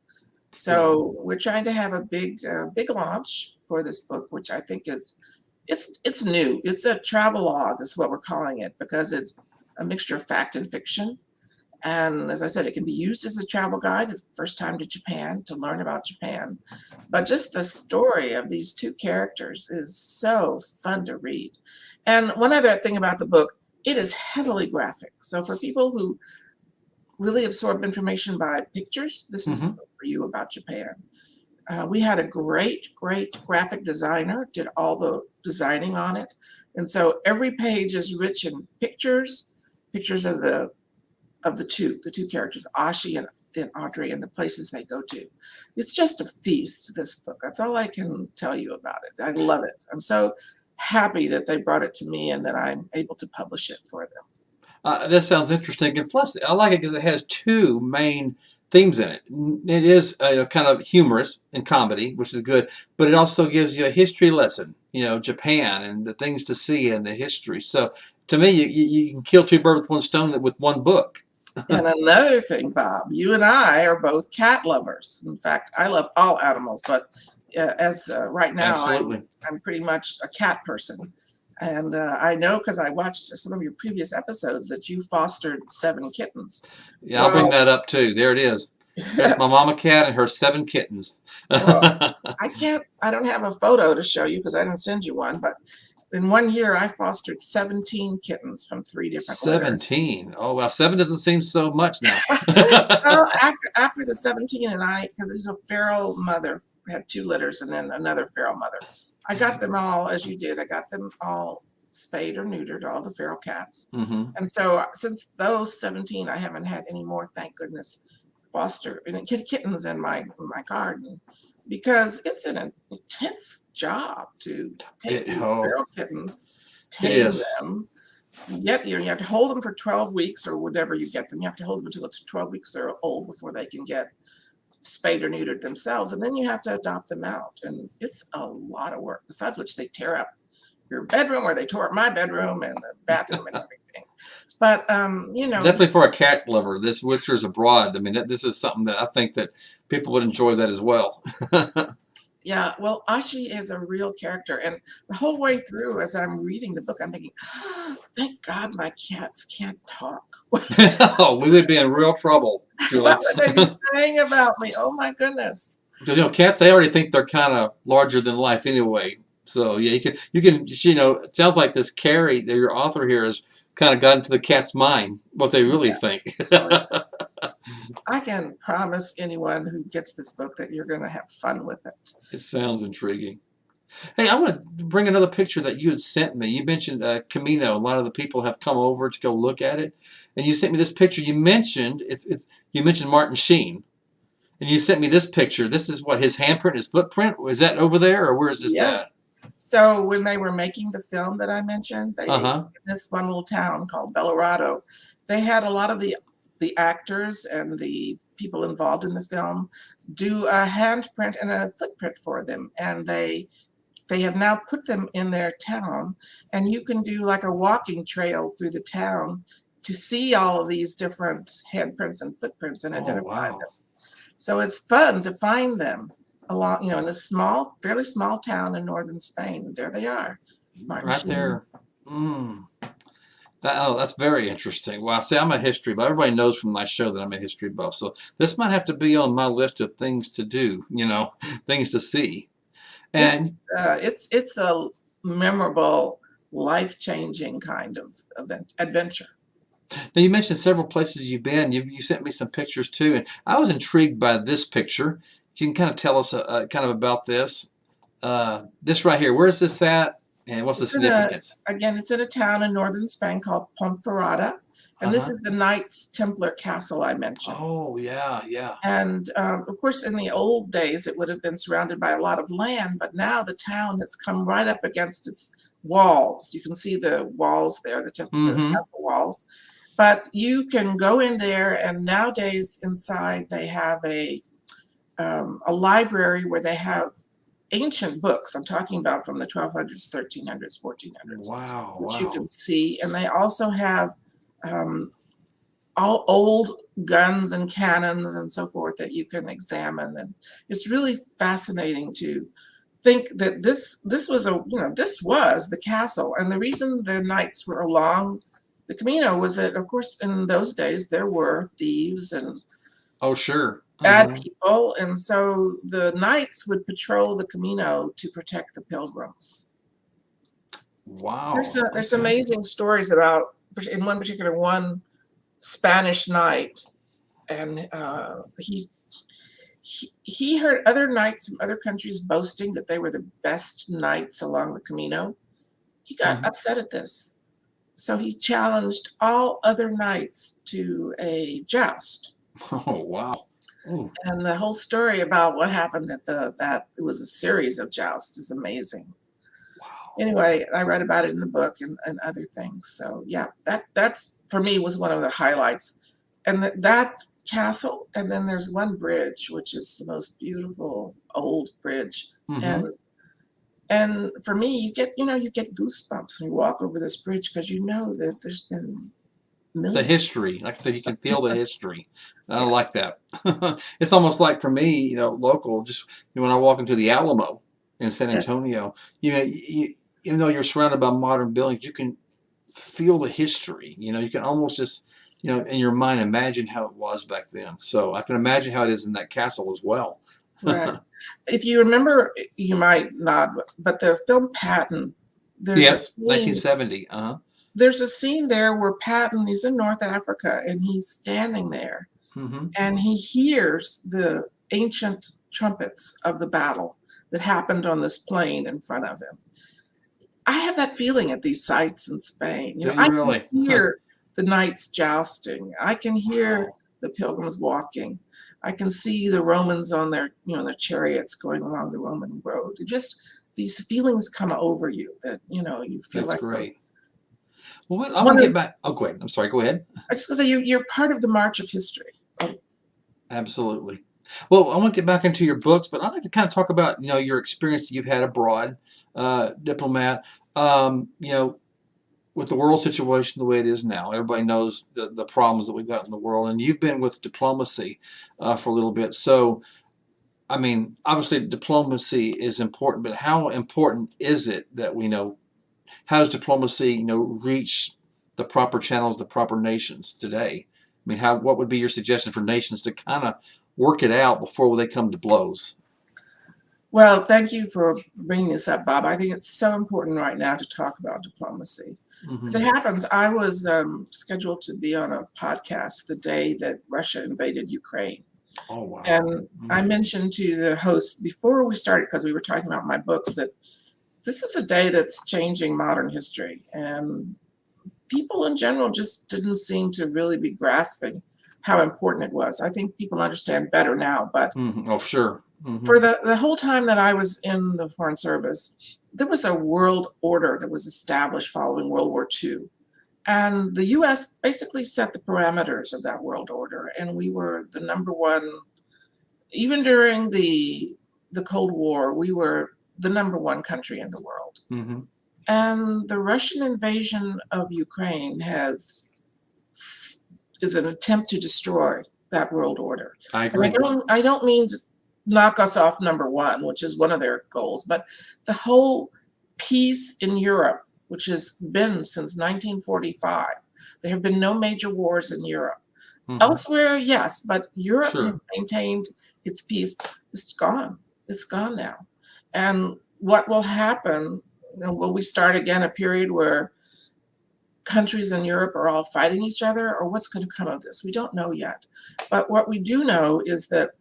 So we're trying to have a big launch for this book, which I think it's new. It's a travelogue is what we're calling it, because it's a mixture of fact and fiction. And as I said, it can be used as a travel guide, the first time to Japan, to learn about Japan. But just the story of these 2 characters is so fun to read. And one other thing about the book, it is heavily graphic. So for people who really absorb information by pictures, this is the book for you about Japan. We had a great graphic designer, did all the designing on it. And so every page is rich in pictures of the two characters, Ashi and Audrey, and the places they go to. It's just a feast, this book. That's all I can tell you about it. I love it. I'm so happy that they brought it to me and that I'm able to publish it for them. That sounds interesting, and plus, I like it because it has two main themes in it. It is kind of humorous and comedy, which is good, but it also gives you a history lesson. Japan and the things to see and the history. So, to me, you can kill two birds with one stone with one book. And another thing, Bob, you and I are both cat lovers. In fact, I love all animals, but as right now, Absolutely. I'm pretty much a cat person. And I know because I watched some of your previous episodes that you fostered 7 kittens. Yeah, I'll bring that up too. There it is. There's my mama cat and her 7 kittens. Well, I don't have a photo to show you because I didn't send you one, but in 1 year, I fostered 17 kittens from 3 different litters. 17. Oh, well, 7 doesn't seem so much now. Well, after the 17 and because there's a feral mother, had 2 litters and then another feral mother. I got them all, as you did, I got them all spayed or neutered, all the feral cats. Mm-hmm. And so since those 17, I haven't had any more, thank goodness, foster kittens in my garden, because it's an intense job to take these feral kittens, tame them. Yet you have to hold them for 12 weeks or whatever you get them. You have to hold them until it's 12 weeks or old before they can get spayed or neutered themselves, and then you have to adopt them out, and it's a lot of work. Besides which, they tear up your bedroom, or they tore up my bedroom and the bathroom and everything. But definitely for a cat lover, this Whiskers Abroad. I mean, this is something that I think that people would enjoy that as well. Yeah, well, Ashi is a real character, and the whole way through, as I'm reading the book, I'm thinking, oh, thank God my cats can't talk. Oh, we would be in real trouble, Julie. What would they be saying about me? Oh my goodness! Because cats, they already think they're kind of larger than life anyway. So yeah, you can it sounds like this Carrie, your author here, has kind of gotten to the cat's mind, what they really think. I can promise anyone who gets this book that you're going to have fun with it. It sounds intriguing. Hey, I want to bring another picture that you had sent me. You mentioned Camino. A lot of the people have come over to go look at it, and you sent me this picture. You mentioned you mentioned Martin Sheen, and you sent me this picture. This is what, his handprint, his footprint. Is that over there, or where is this at? So when they were making the film that I mentioned, in this one little town called Belorado, they had a lot of the actors and the people involved in the film do a handprint and a footprint for them, and they have now put them in their town, and you can do like a walking trail through the town to see all of these different handprints and footprints and identify them. So it's fun to find them along, in this fairly small town in northern Spain. There they are. Martin Sheen. There. That's very interesting. Well, see, I'm a history buff. Everybody knows from my show that I'm a history buff. So this might have to be on my list of things to do, things to see. And it's a memorable, life-changing kind of adventure. Now, you mentioned several places you've been. You sent me some pictures too, and I was intrigued by this picture. You can kind of tell us kind of about this. This right here, where's this at, and what's the significance? Again, it's in a town in northern Spain called Ponferrada, and this is the Knights Templar castle I mentioned. Oh, yeah. And of course, in the old days, it would have been surrounded by a lot of land, but now the town has come right up against its walls. You can see the walls there, the castle walls. But you can go in there, and nowadays inside they have a library where they have ancient books. I'm talking about from the 1200s, 1300s, 1400s. Wow. Which you can see. And they also have all old guns and cannons and so forth that you can examine. And it's really fascinating to think that this was the castle. And the reason the knights were along the Camino was that, of course, in those days there were thieves and bad people, and so the knights would patrol the Camino to protect the pilgrims. Wow. There's amazing stories about, in one Spanish knight, and he heard other knights from other countries boasting that they were the best knights along the Camino. He got upset at this. So he challenged all other knights to a joust. Oh, wow. Ooh. And the whole story about what happened at that it was a series of jousts is amazing. Wow. anyway, I read about it in the book and other things. So yeah, that's for me was one of the highlights. And that castle, and then there's one bridge, which is the most beautiful old bridge. Hmm. And for me, you get goosebumps when you walk over this bridge because you know that there's been The millions. history, like I said, you can feel the history. I like Yes. that. It's almost like for me, local. Just when I walk into the Alamo in San Yes. Antonio, even though you're surrounded by modern buildings, you can feel the history. You can almost just, in your mind, imagine how it was back then. So I can imagine how it is in that castle as well. Right. If you remember, you might not, but the film Patton, there's a Yes, scene 1970. Uh-huh. there's a scene there where Patton, he's in North Africa and he's standing there Hmm. and he hears the ancient trumpets of the battle that happened on this plain in front of him. I have that feeling at these sites in Spain. Do you I can really? hear the knights jousting. I can hear Wow. the pilgrims walking. I can see the Romans on their chariots going along the Roman road. These feelings come over you that, you feel That's like great. Well, what, I'm one gonna of get back. Oh, go ahead. I'm sorry. Go ahead. I just gonna say you're part of the march of history. Oh, Absolutely. Well, I want to get back into your books, but I'd like to kind of talk about, your experience that you've had abroad, diplomat, with the world situation the way it is now. Everybody knows the problems that we've got in the world, and you've been with diplomacy for a little bit. So, I mean, obviously diplomacy is important, but how important is it that we know, how does diplomacy, reach the proper channels, the proper nations today? I mean, what would be your suggestion for nations to kind of work it out before they come to blows? well, thank you for bringing this up, Bob. I think it's so important right now to talk about diplomacy. As Hmm. it happens, I was scheduled to be on a podcast the day that Russia invaded Ukraine. Oh, wow. And I Hmm. mentioned to the host before we started, because we were talking about my books, that this is a day that's changing modern history. And people in general just didn't seem to really be grasping how important it was. I think people understand better now, but Hmm. Oh, sure. Hmm. for the whole time that I was in the Foreign Service, there was a world order that was established following World War II. And the US basically set the parameters of that world order. And we were the number one, even during the Cold War, we were the number one country in the world. Hmm. And the Russian invasion of Ukraine is an attempt to destroy that world order. I And agree. I don't mean to knock us off number one, which is one of their goals, but the whole peace in Europe, which has been since 1945. There have been no major wars in Europe. Hmm. Elsewhere, yes, but Europe has Sure. maintained its peace. It's gone. It's gone now. And what will happen? Will we start again a period where countries in Europe are all fighting each other, or what's going to come of this? We don't know yet. But what we do know is that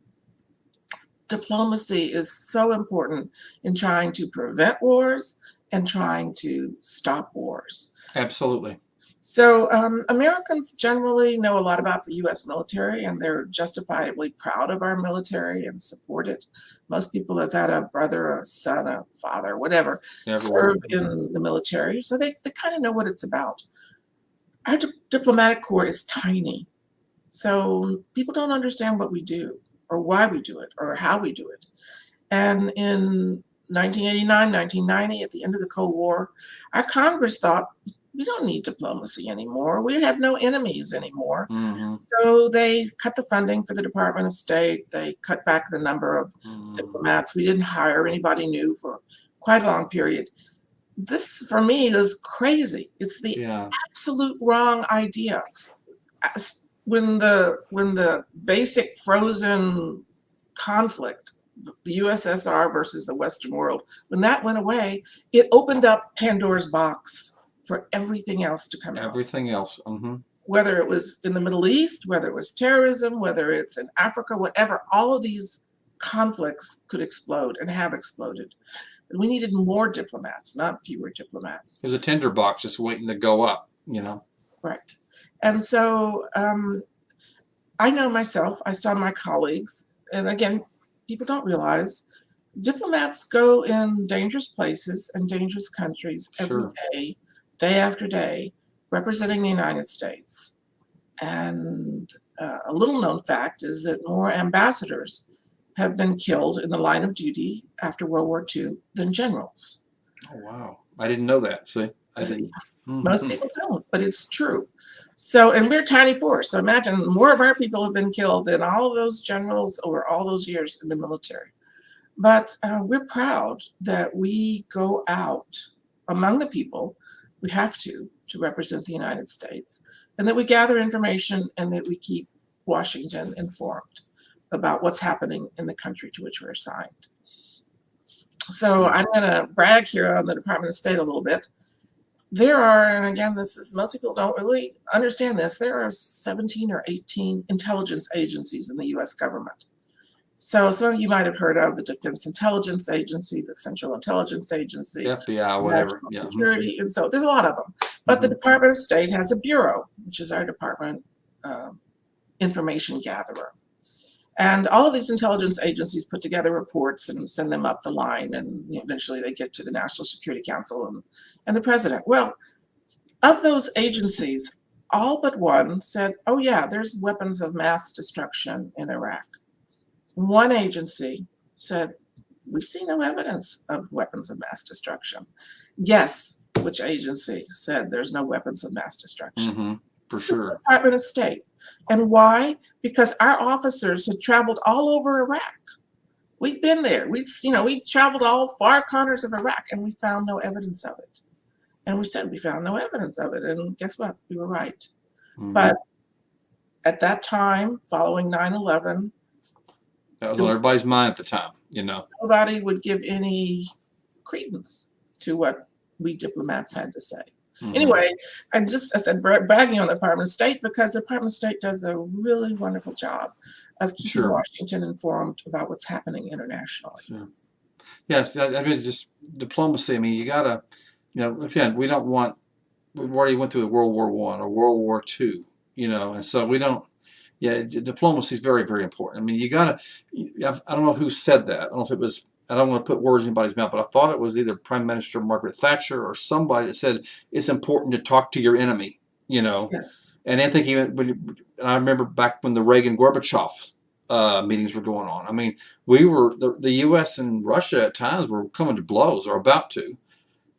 diplomacy is so important in trying to prevent wars and trying to stop wars. Absolutely. So Americans generally know a lot about the U.S. military, and they're justifiably proud of our military and support it. Most people have had a brother, a son, a father, whatever, Everyone. serve in the military, so they kind of know what it's about. Our diplomatic corps is tiny, so people don't understand what we do or why we do it or how we do it. And in 1989, 1990, at the end of the Cold War, our Congress thought we don't need diplomacy anymore. We have no enemies anymore. Hmm. So they cut the funding for the Department of State. They cut back the number of Hmm. diplomats. We didn't hire anybody new for quite a long period. This, for me, is crazy. It's the Yeah. absolute wrong idea. When the basic frozen conflict, the USSR versus the Western world, when that went away, it opened up Pandora's box for everything else to come out. Everything else. Hmm. Whether it was in the Middle East, whether it was terrorism, whether it's in Africa, whatever, all of these conflicts could explode and have exploded. We needed more diplomats, not fewer diplomats. There's a tinderbox just waiting to go up. Right. And so I know myself, I saw my colleagues, and again, people don't realize Diplomats go in dangerous places and dangerous countries every Sure. day, day after day, representing the United States. And a little known fact is that more ambassadors have been killed in the line of duty after World War II than generals. Oh, wow. I didn't know that. See, I didn't. Most Mhm. people don't, but it's true. So, and we're a tiny force. So imagine more of our people have been killed than all of those generals over all those years in the military. But we're proud that we go out among the people. We have to represent the United States, and that we gather information and that we keep Washington informed about what's happening in the country to which we're assigned. So Sure. I'm going to brag here on the Department of State a little bit. There are, and again, this is most people don't really understand this. There are 17 or 18 intelligence agencies in the U.S. government. So some of you might have heard of the Defense Intelligence Agency, the Central Intelligence Agency, FBI, whatever. National Yeah. Security, and so there's a lot of them. But the Mm-hmm. Department of State has a bureau, which is our department information gatherer. And all of these intelligence agencies put together reports and send them up the line, and eventually they get to the National Security Council and the president. Well, of those agencies, all but one said, oh yeah, there's weapons of mass destruction in Iraq. One agency said, we see no evidence of weapons of mass destruction. Guess which agency said there's no weapons of mass destruction? Mm-hmm. For The sure. Department of State. And why? Because our officers had traveled all over Iraq. We'd been there. We traveled all far corners of Iraq, and we found no evidence of it. And we said we found no evidence of it. And guess what? We were right. Mm-hmm. But at that time, following 9/11, That was on everybody's mind at the time, nobody would give any credence to what we diplomats had to say. Mm-hmm. Anyway, I said bragging on the Department of State because the Department of State does a really wonderful job of keeping Sure. Washington informed about what's happening internationally. Sure. Yes, I mean, just diplomacy. I mean, you gotta, again, we've already went through World War I or World War II, and so we don't. Yeah, diplomacy is very, very important. I mean, you gotta. I don't know who said that. I don't know if it was. I don't want to put words in anybody's mouth, but I thought it was either Prime Minister Margaret Thatcher or somebody that said it's important to talk to your enemy. Yes. And I think even I remember back when the Reagan Gorbachev meetings were going on. I mean, we were the U.S. and Russia at times were coming to blows or about to,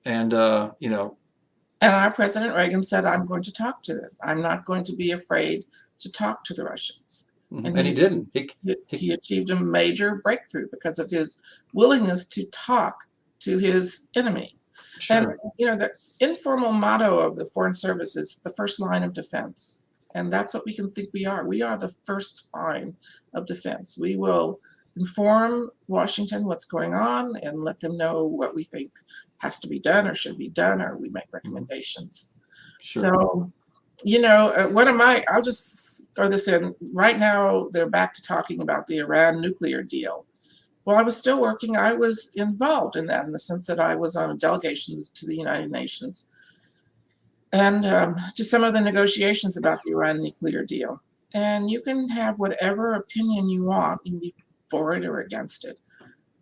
and And our President Reagan said, "I'm going to talk to them. I'm not going to be afraid to talk to the Russians." and he didn't. He achieved a major breakthrough because of his willingness to talk to his enemy. Sure. And the informal motto of the Foreign Service is the first line of defense. And that's what we can think we are. We are the first line of defense. We will inform Washington what's going on and let them know what we think has to be done or should be done, or we make recommendations. Sure. So, I'll just throw this in. Right now, they're back to talking about the Iran nuclear deal. While I was still working, I was involved in that in the sense that I was on a delegation to the United Nations and to some of the negotiations about the Iran nuclear deal. And you can have whatever opinion you want, you can be for it or against it.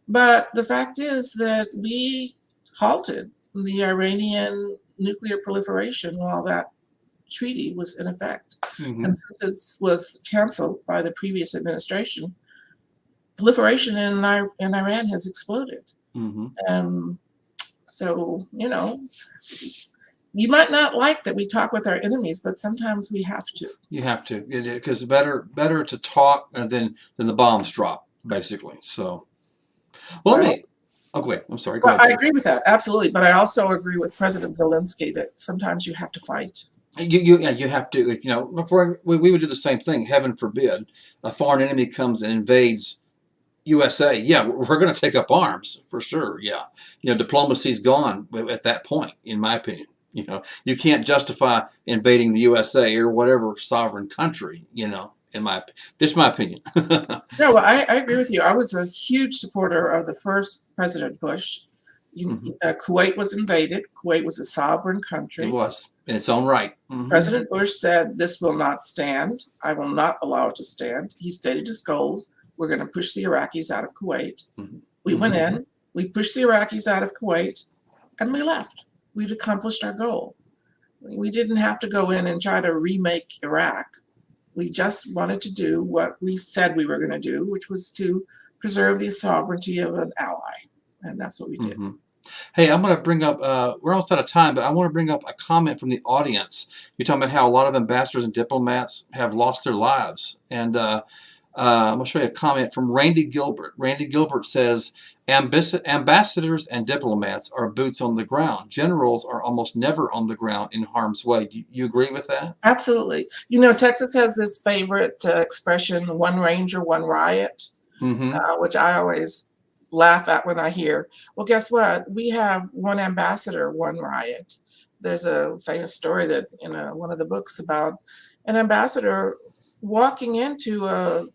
But the fact is that we halted the Iranian nuclear proliferation while that treaty was in effect. Mm-hmm. And since it was canceled by the previous administration, proliferation in Iran has exploded. Mm-hmm. So, you might not like that we talk with our enemies, but sometimes we have to. You have to, because better to talk than the bombs drop, basically. So, okay, I'm sorry. Go ahead. I agree with that, absolutely. But I also agree with President Zelensky that sometimes you have to fight. You have to, before we would do the same thing. Heaven forbid a foreign enemy comes and invades USA. Yeah, we're going to take up arms for sure. Yeah, diplomacy's gone at that point, in my opinion. You can't justify invading the USA or whatever sovereign country. Just my opinion. No, I agree with you. I was a huge supporter of the first President Bush. Kuwait was invaded. Kuwait was a sovereign country. It was, in its own right. Mm-hmm. President Bush said, "This will not stand. I will not allow it to stand." He stated his goals. We're going to push the Iraqis out of Kuwait. Mm-hmm. We went in, we pushed the Iraqis out of Kuwait, and we left. We'd accomplished our goal. We didn't have to go in and try to remake Iraq. We just wanted to do what we said we were going to do, which was to preserve the sovereignty of an ally. And that's what we did. Hey, I'm going to bring up, we're almost out of time, but I want to bring up a comment from the audience. You're talking about how a lot of ambassadors and diplomats have lost their lives. And I'm going to show you a comment from Randy Gilbert. Randy Gilbert says, ambassadors and diplomats are boots on the ground. Generals are almost never on the ground in harm's way. Do you agree with that? Absolutely. Texas has this favorite expression, one ranger, one riot, which I always laugh at when I hear. Well, guess what? We have one ambassador, one riot. There's a famous story that in one of the books about an ambassador walking into a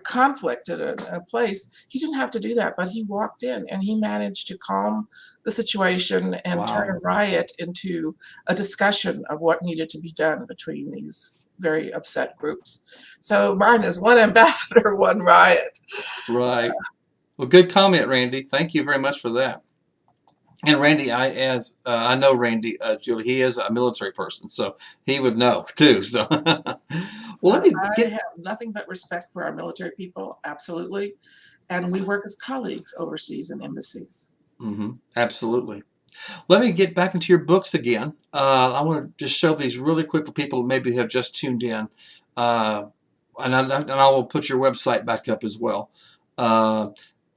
conflict at a place. He didn't have to do that, but he walked in and he managed to calm the situation and turn a riot into a discussion of what needed to be done between these very upset groups. So mine is one ambassador, one riot. Right. Well, good comment, Randy. Thank you very much for that. And Randy, I know Randy, Julie, he is a military person, so he would know too. So, well, I have nothing but respect for our military people, absolutely, and we work as colleagues overseas in embassies. Absolutely. Let me get back into your books again. I want to just show these really quick for people who maybe have just tuned in, and I will put your website back up as well.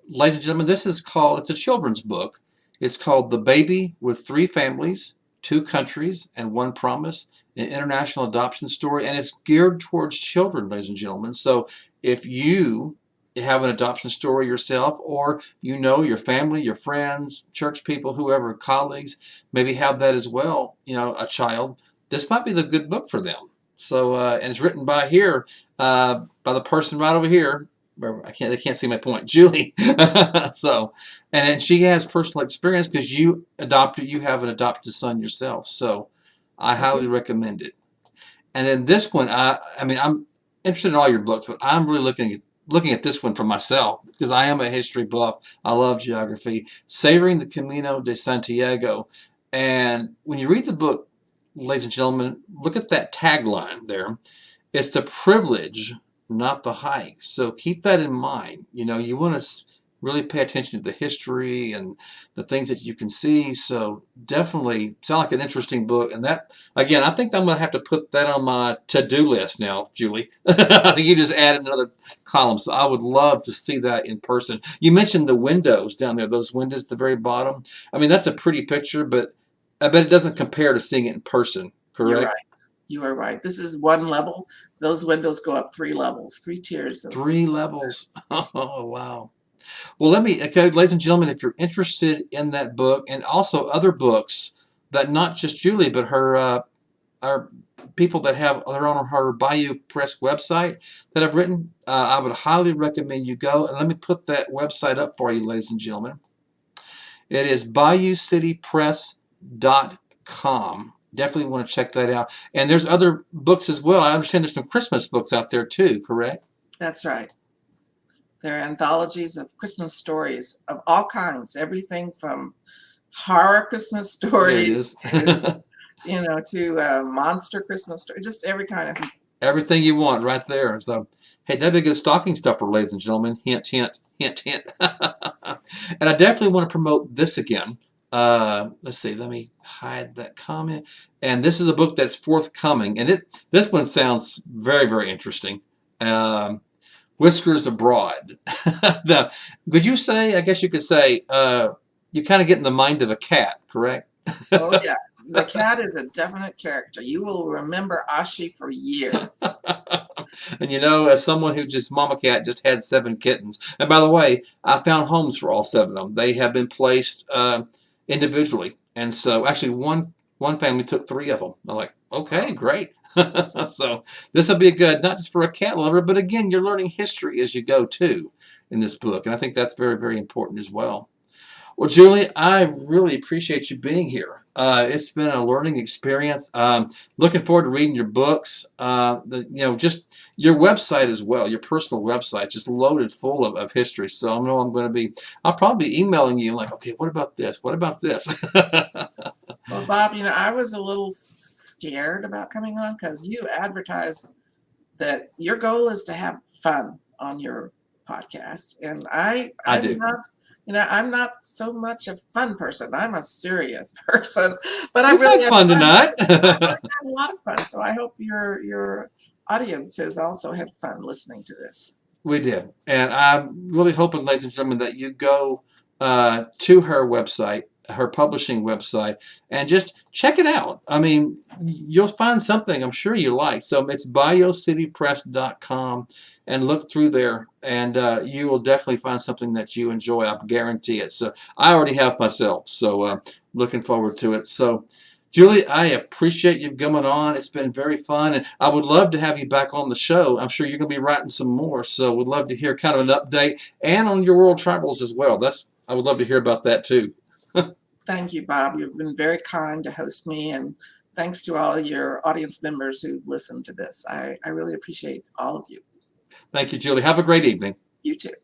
Ladies and gentlemen, it's a children's book. It's called The Baby with Three Families, Two Countries, and One Promise, an international adoption story. And it's geared towards children, ladies and gentlemen. So if you have an adoption story yourself, or your family, your friends, church people, whoever, colleagues, maybe have that as well, a child, this might be the good book for them. So, and it's written by the person right over here. They can't see my point, Julie. So, and then she has personal experience because you have an adopted son yourself. So, I highly recommend it. And then this one, I'm interested in all your books, but I'm really looking at this one for myself because I am a history buff. I love geography. Savoring the Camino De Santiago. And when you read the book, ladies and gentlemen, look at that tagline there. It's the privilege, not the hike. So keep that in mind. You want to really pay attention to the history and the things that you can see. So definitely sound like an interesting book. And that, again, I think I'm going to have to put that on my to-do list now, Julie. I think you just added another column. So I would love to see that in person. You mentioned the windows down there, those windows at the very bottom. That's a pretty picture, but I bet it doesn't compare to seeing it in person, correct? You're right. You are right. This is one level. Those windows go up 3 levels, 3 tiers. 3 levels. Oh, wow. Well, ladies and gentlemen, if you're interested in that book and also other books that not just Julie, but her people that are on her Bayou Press website that have written, I would highly recommend you go. And let me put that website up for you, ladies and gentlemen. It is BayouCityPress.com. Definitely want to check that out. And there's other books as well. I understand there's some Christmas books out there too, correct? That's right. There are anthologies of Christmas stories of all kinds, everything from horror Christmas stories to monster Christmas stories, just every kind of everything you want right there. So, hey, that'd be a good stocking stuffer, ladies and gentlemen. Hint, hint, hint, hint. And I definitely want to promote this again. Let's see, let me hide that comment. And this is a book that's forthcoming. And this one sounds very, very interesting. Whiskers Abroad. Could you say, I guess you could say, you kind of get in the mind of a cat, correct? Oh, yeah. The cat is a definite character. You will remember Ashi for years. And as someone who Mama Cat just had 7 kittens. And by the way, I found homes for all 7 of them. They have been placed individually. And so actually one family took 3 of them. I'm like, okay, great. So this will be a good, not just for a cat lover, but again, you're learning history as you go too in this book. And I think that's very, very important as well. Well, Julie, I really appreciate you being here. It's been a learning experience. Looking forward to reading your books. Just your website as well. Your personal website, just loaded full of history. So I know I'll probably be emailing you like, okay, what about this? What about this? Well, Bob, I was a little scared about coming on because you advertised that your goal is to have fun on your podcast, and I I'm do. not. I'm not so much a fun person. I'm a serious person, but I We've really had had fun fun. tonight. I really had a lot of fun. So I hope your audience has also had fun listening to this. We did. And I'm really hoping, ladies and gentlemen, that you go to her website, her publishing website, and just check it out. I mean, you'll find something I'm sure you like. So it's biocitypress.com, and look through there, and you will definitely find something that you enjoy. I guarantee it. So I already have myself. So looking forward to it. So Julie, I appreciate you coming on. It's been very fun, and I would love to have you back on the show. I'm sure you're going to be writing some more, so we'd love to hear kind of an update and on your world travels as well. I would love to hear about that too. Thank you, Bob. You've been very kind to host me, and thanks to all your audience members who listened to this. I really appreciate all of you. Thank you, Julie. Have a great evening. You too.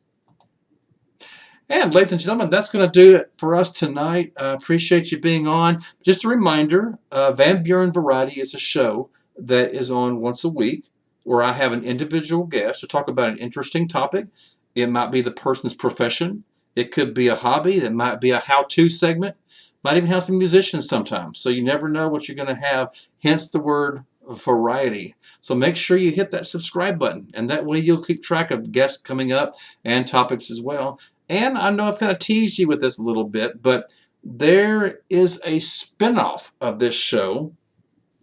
And ladies and gentlemen, that's going to do it for us tonight. I appreciate you being on. Just a reminder, Van Buren Variety is a show that is on once a week where I have an individual guest to talk about an interesting topic. It might be the person's profession. It could be a hobby. It might be a how-to segment. Might even have some musicians sometimes. So you never know what you're going to have, hence the word variety. So make sure you hit that subscribe button, and that way you'll keep track of guests coming up and topics as well. And I know I've kind of teased you with this a little bit, but there is a spinoff of this show.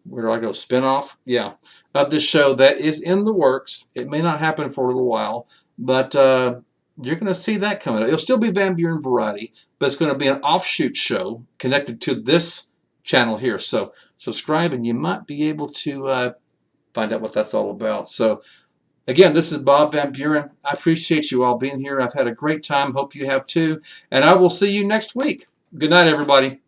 Where do I go? Spinoff? Yeah. Of this show that is in the works. It may not happen for a little while, but you're going to see that coming up. It'll still be Van Buren Variety, but it's going to be an offshoot show connected to this channel here. So subscribe, and you might be able to find out what that's all about. So again, this is Bob Van Buren. I appreciate you all being here. I've had a great time. Hope you have too. And I will see you next week. Good night, everybody.